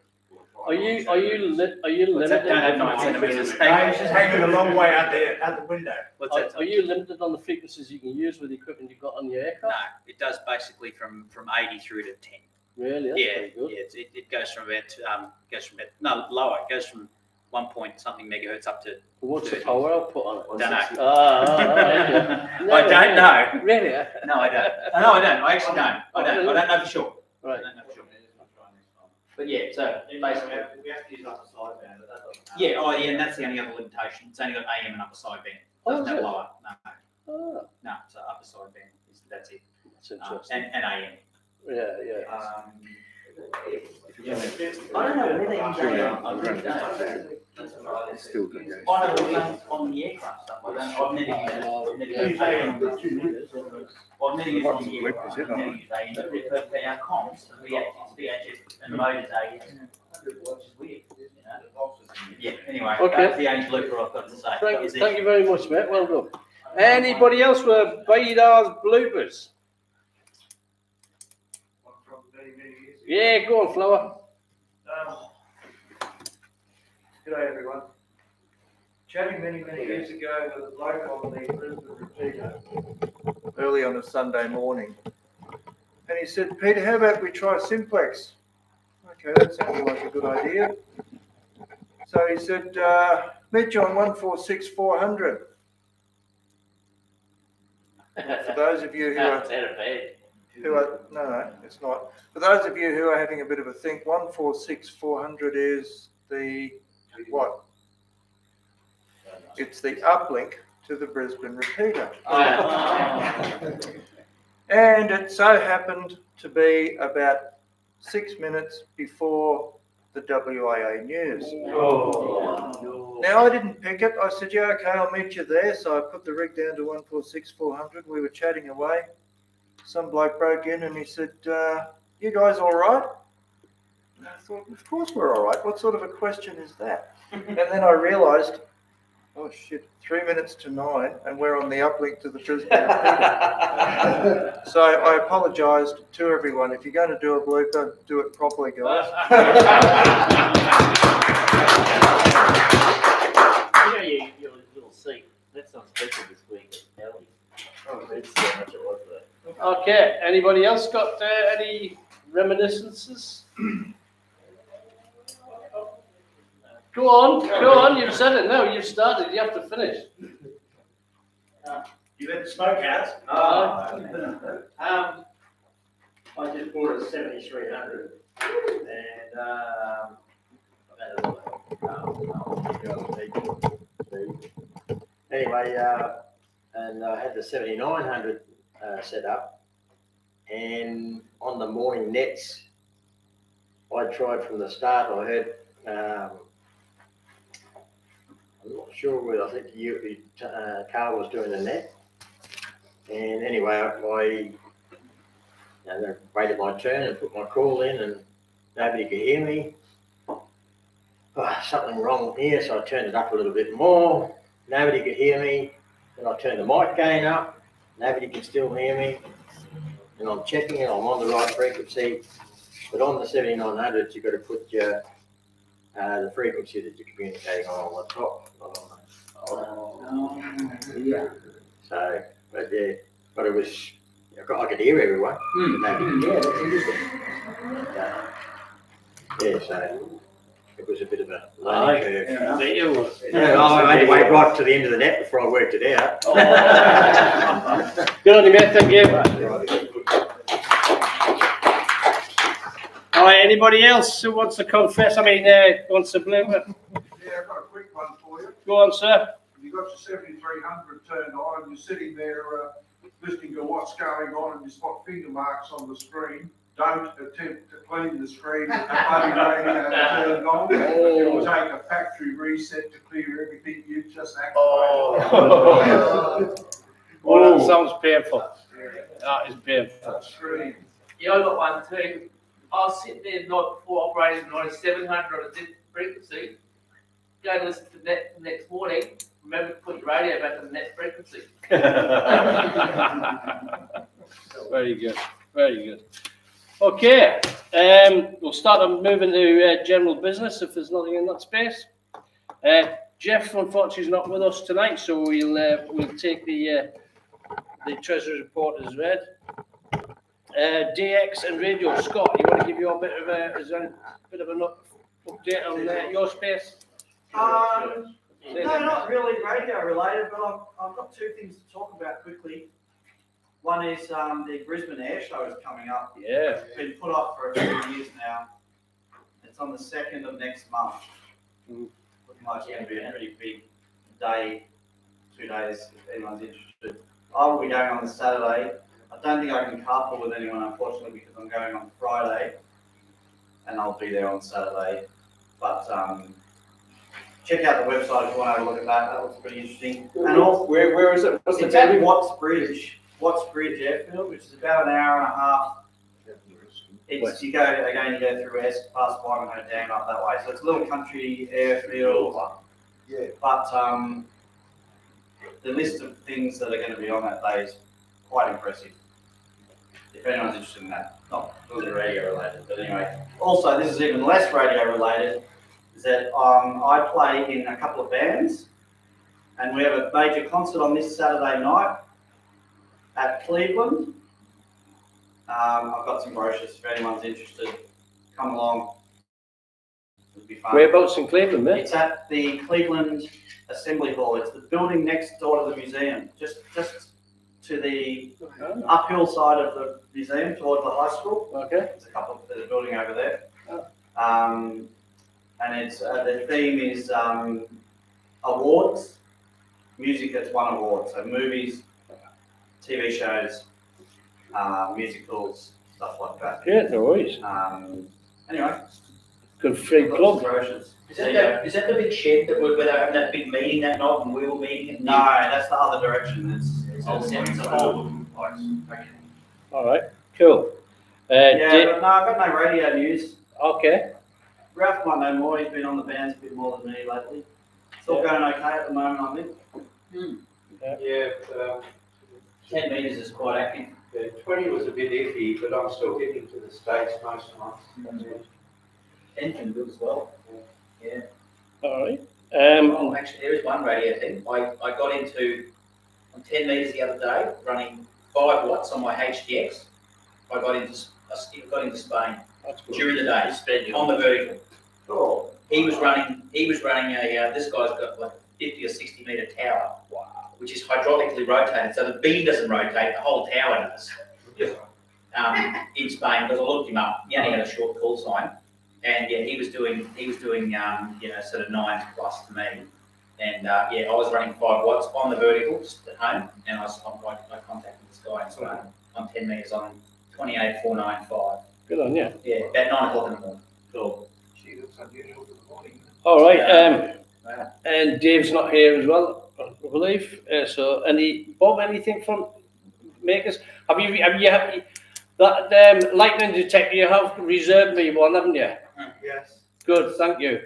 Are you What's that? limited? Don't have 9 centimetres. James is hanging a long way out there, out the window. What's that? Are you limited on the frequencies you can use with the equipment you've got on your No, aircraft? it does basically from 80 through to 10. Really? That's Yeah, pretty good. yeah. It goes from no lower. It goes from 1 point something megahertz up to. What's the 30. power output on it? Don't know. Okay. I don't know. Really? No, I don't. No, I don't. I actually don't. I don't know for sure. Right. I don't know for sure. But yeah, so basically, We have to use upper sideband, but that doesn't matter. yeah. Oh, yeah. And that's the only other limitation. It's only got AM and upper sideband. Doesn't is have it? lower. No, Oh, no. So upper sideband. That's it. that's interesting. And AM. Yeah. I don't know where they use AM. I really don't. Still good, yeah. I know we use on the aircraft stuff. I've never used it. I've never used AM. I've never used it on the aircraft. I've never used AM. But for our comms, VHF and motors AM, which is weird. Yeah. Anyway, Okay. that's the only blooper I've got to say. That was it. Thank you very much, mate. Well done. Anybody else with Bdars bloopers? Yeah, go on, Flower. G'day everyone. Chatting many years ago with a bloke on the Brisbane repeater early on a Sunday morning. And he said, Peter, how about we try simplex? Okay, that sounded like a good idea. So he said, meet you on 146-400. For those of you no, it's not. For those of you who are having a bit of a think, 146-400 is the what? It's the uplink to the Brisbane repeater. And it so happened to be about 6 minutes before the WIA news. Now I didn't pick it. I said, yeah, okay, I'll meet you there. So I put the rig down to 146-400. We were chatting away. Some bloke broke in and he said, you guys all right? And I thought, of course we're all right. What sort of a question is that? And then I realised, oh shit, 3 minutes to 9 and we're on the uplink to the Brisbane repeater. So I apologised to everyone. If you're going to do a blooper, do it properly, guys. Your little seat, that's not special this week. Oh, that's how much it was there. Okay, anybody else got any reminiscences? Go on, you've said it now, you've started, you have to finish. You let the smoke out? I just bought a 7300 and anyway, and I had the 7900 set up, and on the morning nets, I tried from the start. I heard, I'm not sure whether I think Carl was doing the net, and anyway, I waited my turn and put my call in, and nobody could hear me. Oh, something wrong here, so I turned it up a little bit more. Nobody could hear me. Then I turned the mic gain up. Nobody could still hear me. And I'm checking it. I'm on the right frequency. But on the 7900s, you've got to put your the frequency that you're communicating on the top. So, but yeah, but it was. I could hear everyone. Yeah, that's interesting. Yeah, so it was a bit of a learning curve. I had to wait right to the end of the net before I worked it out. Good on you, mate, thank you. All right, anybody else who wants to confess? Wants to blame it? Yeah, I've got a quick one for you. Go on, sir. You've got your 7300 turned on and you're sitting there listening to what's going on and you spot finger marks on the screen. Don't attempt to clean the screen with the bloody radio turned on. It will take a factory reset to clear everything you've just activated. Oh, that sounds painful. That is painful. Yeah, I got one too. I was sitting there the night before operating 9700 on a different frequency. Go and listen to net the next morning. Remember to put your radio back on the net frequency. Very good. Very good. Okay. We'll start on moving to general business if there's nothing in that space. Jeff, unfortunately, is not with us tonight, so we'll take the Treasury report as read. DX and radio. Scott, you want to give your bit of an update on your space? No, not really radio related, but I've got two things to talk about quickly. One is the Brisbane Air Show is coming up. Yeah. It's been put off for a few years now. It's on the 2nd of next month. Looking like it's going to be a pretty big day, 2 days, if anyone's interested. I will be going on the Saturday. I don't think I can carpool with anyone, unfortunately, because I'm going on Friday, and I'll be there on Saturday. But check out the website if you want to have a look at that. That looks pretty interesting. And also, Where is it? What's it's the at Watts Bridge Airfield, which is about an hour and a half. It's, you go through Esk, past Ivanhoe Dam up that way. So it's a little country airfield. Yeah. But the list of things that are going to be on that day is quite impressive. If anyone's interested in that, not really radio related, but anyway. Also, this is even less radio related. Is that I play in a couple of bands, and we have a major concert on this Saturday night at Cleveland. I've got some brochures if anyone's interested. Come along. It'll be fun. Whereabouts in Cleveland, mate? It's at the Cleveland Assembly Hall. It's the building next door to the museum, just to the uphill side of the museum towards the high school. Okay. There's a couple. There's a building over there. And it's the theme is awards. Music that's won awards. So movies, TV shows, musicals, stuff like that. Yeah, no worries. Anyway. Good free club. Is that the big shed that we're having that big meeting that night when we were meeting? No, that's the other direction. It's a whole place. Okay. All right, cool. Yeah, but no, I've got no radio news. Okay. Ralph might know more. He's been on the bands a bit more than me lately. It's all going okay at the moment, I think. Yeah, 10 metres is quite active. 20 was a bit iffy, but I'm still getting to the States most months. 10 can do as well. Yeah. All right. Oh, actually, there is one radio thing. I got into on 10 metres the other day, running 5 watts on my HDX. I got into Spain during the day on the vertical. Cool. He was running a. This guy's got like 50 or 60 metre tower. Wow. Which is hydraulically rotated, so the beam doesn't rotate, the whole tower does. In Spain, because I looked him up. He only had a short call sign. And yeah, he was doing sort of 9 plus to me, and I was running 5 watts on the vertical just at home, and I contacted this guy in Spain on 10 metres on 28,495. Good on you. Yeah, about 9 o'clock in the morning. Cool. Gee, that's unusual for the morning. All right. And Dave's not here as well, I believe. So, Bob, anything from makers? Have you that lightning detector? You have reserved me one, haven't you? Yes. Good, thank you.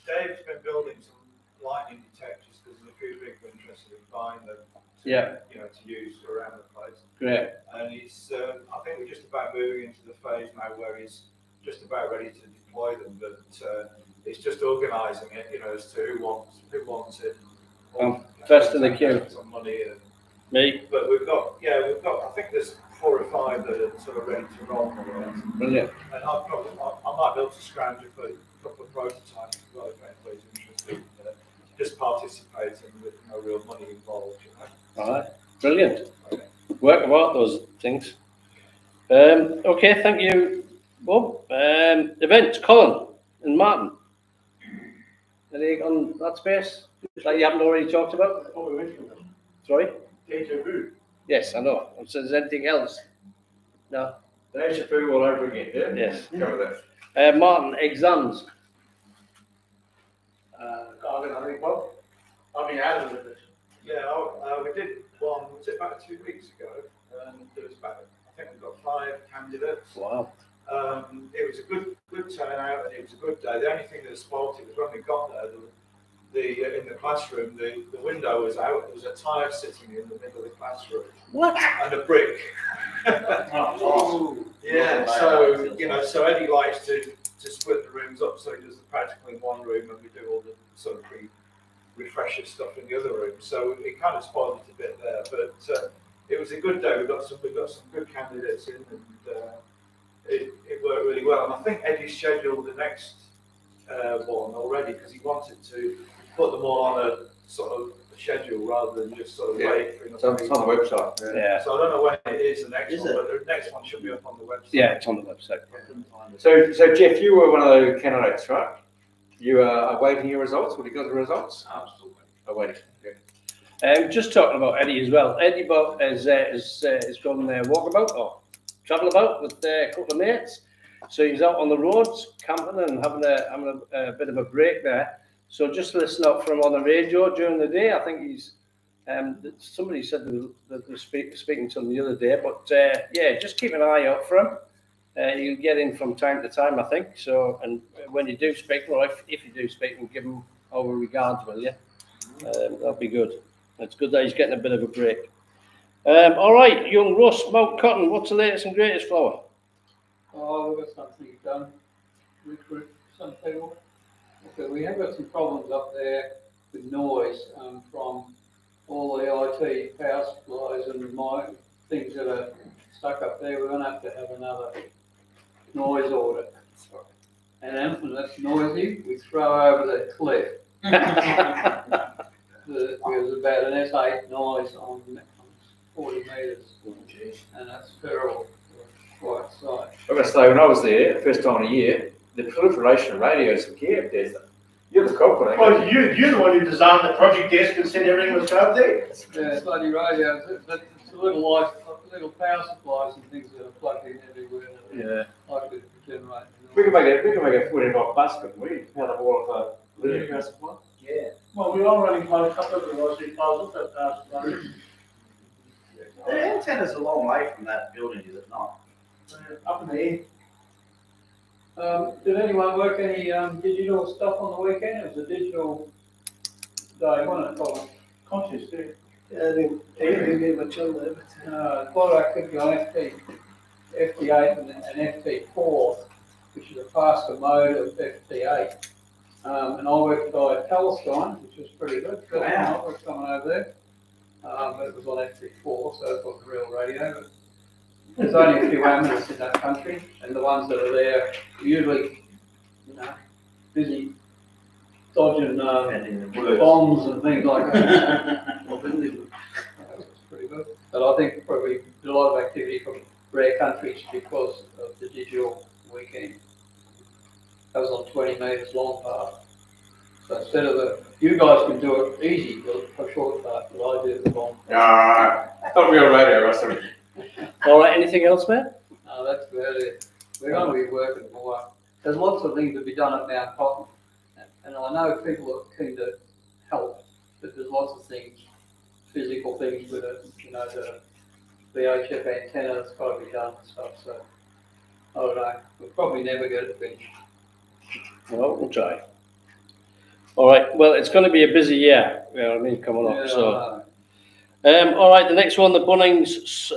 Dave's been building some lightning detectors because there's a few people interested in buying them. To use around the place. Great. And he's, I think we're just about moving into the phase now where he's just about ready to deploy them, but it's just organising it, as to who wants it. First in the queue. Some money and me. But we've got. I think there's 4 or 5 that are sort of ready to roll. Brilliant. And I might be able to scrounge a couple of prototypes as well if anybody's interested in just participating with no real money involved. All right. Brilliant. Work about those things. Okay, thank you, Bob. Events, Colin and Martin. Anything on that space that you haven't already talked about? Sorry? Deja vu. Yes, I know. So is there anything else? No? Deja vu all over again, yeah? Yes. Cover that. Martin, exams. I think, Bob? I'll be out of it. Yeah, we did one, was it about 2 weeks ago? And there was about, I think we got 5 candidates. Wow. It was a good turnout and it was a good day. The only thing that spoiled it was when we got there in the classroom, the window was out. There was a tyre sitting in the middle of the classroom. What? And a brick. Yeah, so, so Eddie likes to split the rooms up, so he does the practical in one room and we do all the sort of refresher stuff in the other room. So it kind of spoiled it a bit there, but it was a good day. We got some good candidates in, and it worked really well. And I think Eddie scheduled the next one already because he wanted to put them all on a sort of schedule rather than just sort of wait for So it's on the website. Yeah. So I don't know when it is the next one, but the next one should be up on the website. Yeah, it's on the website. So Jeff, you were one of the candidates, right? You are awaiting your results. Have you got the results? Absolutely. Awaiting. Okay. Just talking about Eddie as well. Eddie has gone walkabout or travel about with a couple of mates. So he's out on the roads camping and having a bit of a break there. So just listen out for him on the radio during the day. I think he's somebody said that they were speaking to him the other day. But yeah, just keep an eye out for him. You get in from time to time, I think. So, and when you do speak, or if you do speak, and give him our regards, will you? That'll be good. It's good that he's getting a bit of a break. All right, young Russ, Mount Cotton, what's the latest and greatest, Flower? Oh, we've got something done. Recruit some people. Okay, we have got some problems up there with noise from all the IT power supplies and my things that are stuck up there. We're going to have another noise audit. And infamous noisy, we throw over the cliff. There was about an S8 noise on 40 metres, and that's terrible. Quite sight. I've got to say, when I was there, first time of the year, the proliferation of radios for care there, you're the culprit. Well, you're the one who designed the project desk and said everything was up there. Yeah, bloody radios, but it's a little power supplies and things that are plugged in everywhere. Yeah. Likely to generate. We can make a 40-volt bus, couldn't we? Out of all of the radio supply. Yeah. Well, we are running quite a couple of the OC files up that power. The antenna's a long way from that building, is it not? Up in the air. Did anyone work any digital stuff on the weekend? It was a digital day, wasn't it, Colin? Contest, yeah. Yeah, I didn't get much on there, but. I thought I could go FT8 and FT4, which is a faster mode of FT8. And I worked by Palestine, which was pretty good. I was coming over there. But it was on FT4, so it was a real radio. But there's only a few amateurs in that country, and the ones that are there are usually, busy dodging bombs and things like that. It's pretty good. But I think probably a lot of activity from rare countries because of the digital weekend. That was on 20 metres long path. So instead of you guys can do it easy, a short path, but I do the long path. Not real radio, Russell. All right, anything else, man? No, that's about it. We're going to be working more. There's lots of things to be done at Mount Cotton. And I know people are keen to help, but there's lots of things, physical things with it, the VHF antenna that's got to be done and stuff. So, I don't know. We'll probably never get it finished. Well, we'll try. All right, well, it's going to be a busy year, coming up. Yeah, So. All right, the next one, the Bunnings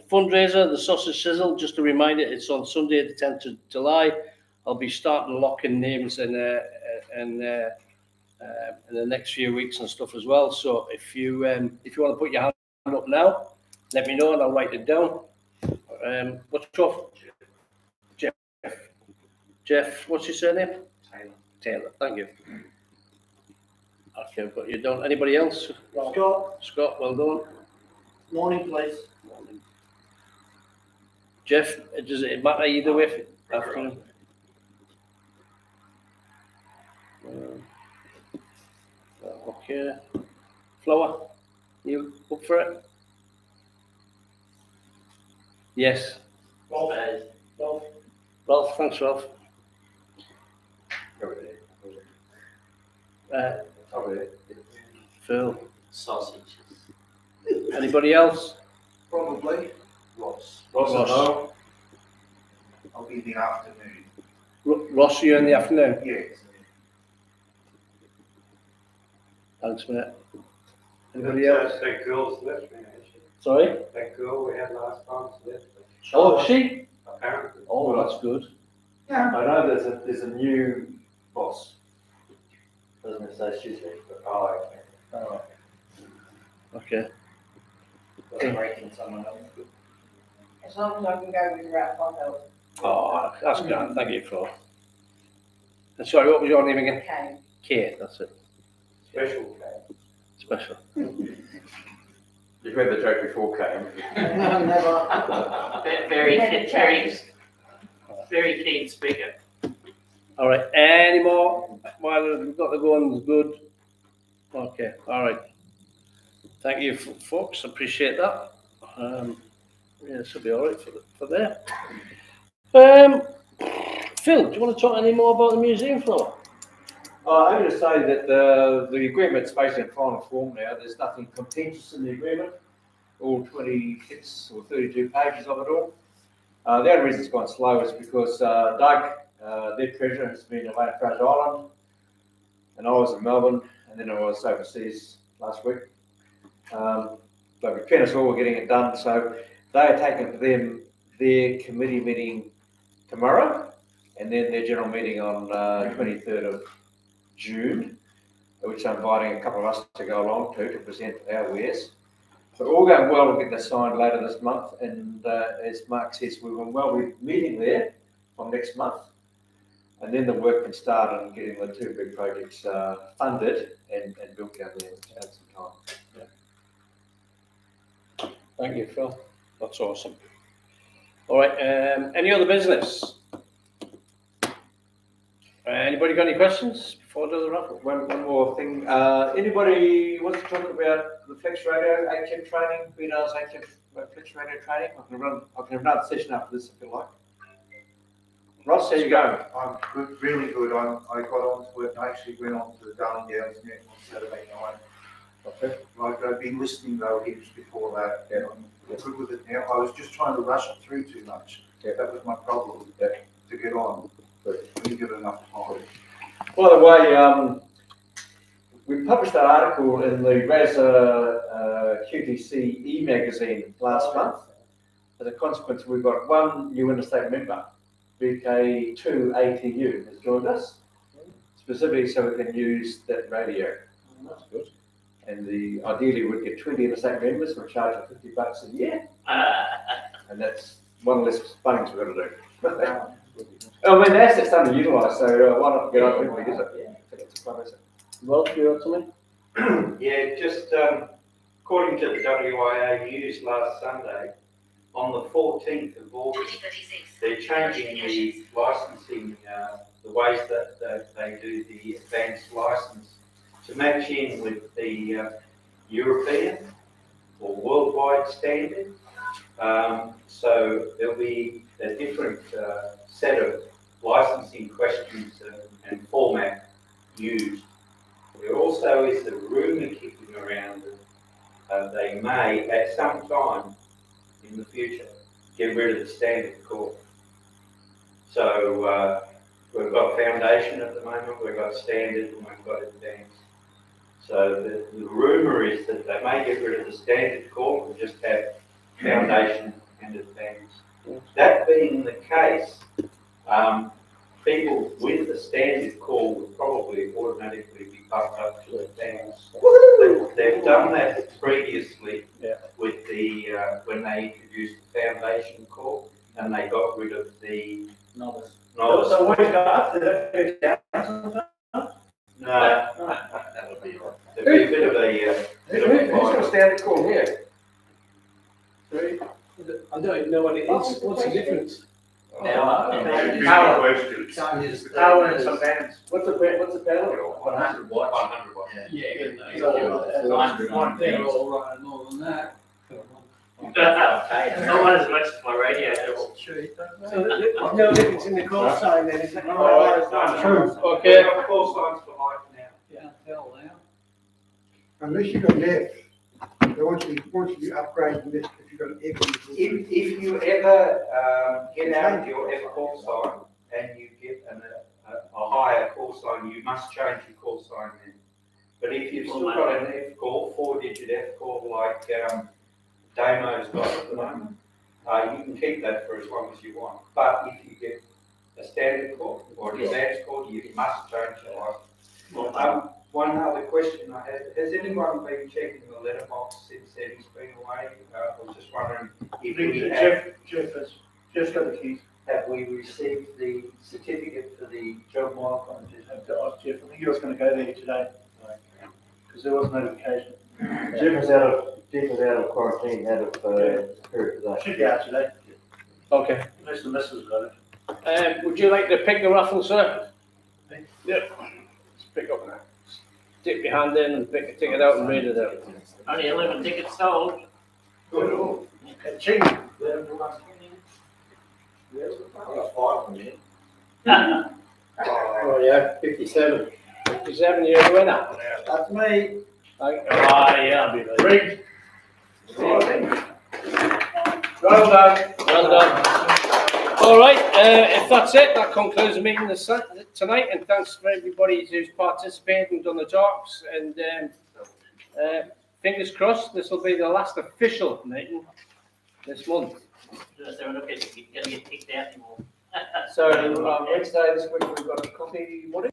fundraiser, the Sausage Sizzle. Just a reminder, it's on Sunday, the 10th of July. I'll be starting locking names in the next few weeks and stuff as well. So if you want to put your hand up now, let me know and I'll write it down. What's your Jeff? What's your surname? Taylor. Thank you. Okay, I've got you done. Anybody else? Scott, well done. Morning, please. Morning. Jeff, does it matter either way? Afternoon. Okay. Flower, you up for it? Yes. Ralph, thanks, Ralph. Phil. Sausage. Anybody else? Probably Ross. Ross. I'll be in the afternoon. Ross, you in the afternoon? Yes. Thanks, mate. Anybody else? That girl's left me, actually. Sorry? That girl we had last time left. Oh, is she? Apparently. Oh, that's good. Yeah. I know there's a new boss. Doesn't it say she's left, but okay. Oh. Okay. Breaking someone else. As long as I can go with Ralph, I'll go. Oh, that's good. Thank you, Flo. And sorry, what was your name again? Okay. Kate, that's it. Special K. Special. You've heard the joke before, Kane. No, never. Very keen speaker. All right. Any more? While we've got the going, good. Okay. All right. Thank you, folks. Appreciate that. Yeah, this will be all right for there. Phil, do you want to talk any more about the museum floor? I'm going to say that the agreement's basically in final form now. There's nothing contentious in the agreement. All 26 or 32 pages of it all. The only reason it's gone slow is because Doug, their treasurer, has been away at Fraser Island, and I was in Melbourne, and then I was overseas last week. But between us all, we're getting it done. So they are taking for them their committee meeting tomorrow, and then their general meeting on 23rd of June, which I'm inviting a couple of us to go along to present our wares. But all going well, we'll get this signed later this month, and as Mark says, we will well be meeting there from next month, and then the work can start on getting the two big projects funded and built down there, which adds some time. Yeah. Thank you, Phil. That's awesome. All right. Any other business? Anybody got any questions before I do the wrap up? One more thing. Anybody wants to talk about the Flex Radio HF training, Bdars HF Flex Radio training? I can run a session after this if you like. Ross, how you going? I'm good, really good. I got onto it and I actually went on to the Darling Downs net on Saturday night. Okay. Like I've been listening though heaps before that. Yeah. I'm good with it now. I was just trying to rush it through too much. Yeah. That was my problem. Yeah. To get on. But when you give it enough time. By the way, we published that article in the RASA QTC e-magazine last month. As a consequence, we've got one new interstate member, BK2 ATU, has joined us, specifically so we can use that radio. That's good. And ideally we'd get 20 interstate members, we're charging $50 a year. And that's one less funding we've got to do. I mean, the asset's underutilised, so why not get up and use it? Yeah, I think it's a fun asset. Well, you got something? Yeah, just according to the WIA news last Sunday, on the 14th of August, they're changing the licensing, the ways that they do the advanced license to match in with the European or worldwide standard. So there'll be a different set of licensing questions and format used. There also is a rumour kicking around that they may, at some time in the future, get rid of the standard core. So we've got foundation at the moment, we've got standard, and we've got advanced. So the rumour is that they may get rid of the standard core and just have foundation and advanced. That being the case, people with the standard core would probably automatically be bumped up to advanced. They've done that previously with the when they introduced the foundation core and they got rid of the novice. So what you got up to that? No, that'll be right. There'll be a bit of a. Who's got a standard call here? I don't even know what it is. What's the difference? Power and some bands. What's the panel? 100 watts. 100 watts. Yeah. One thing all right, more than that. Not one as much as my radio. So no difference in the call sign then, is it? True. Okay. We've got call signs for life now. Yeah, tell now. Unless you've got left, they want you to upgrade this if you've got an F. If you ever get out of your F call sign and you get a higher call sign, you must change your call sign then. But if you've still got an F call, 4-digit F call like Damo's got at the moment, you can keep that for as long as you want. But if you get a standard call or an advanced call, you must change your license. One other question I had, has anyone been checking the letterbox since Eddie's been away? I was just wondering if we have... Jeff's got the keys. Have we received the certificate for the job mile? I have to ask Jeff, I think he was gonna go there today, because there was notification. Jeff is out of quarantine, out of, period today. Should be out today, Okay. unless the missus got it. Would you like to pick the raffle, sir? Yep. Just pick up now. Stick your hand in and pick a ticket out and read it out. Only 11 tickets sold. Good. Ching. Oh, yeah, 57. 57, you're the winner. That's me. Yeah, I'll be there. Rigged. Well done. Well done. All right, if that's it, that concludes the meeting tonight, and thanks for everybody who's participated and done the talks, and fingers crossed this will be the last official meeting this month. Just have a look at it, you're gonna get kicked out anymore. So, Wednesday this week, we've got a coffee morning.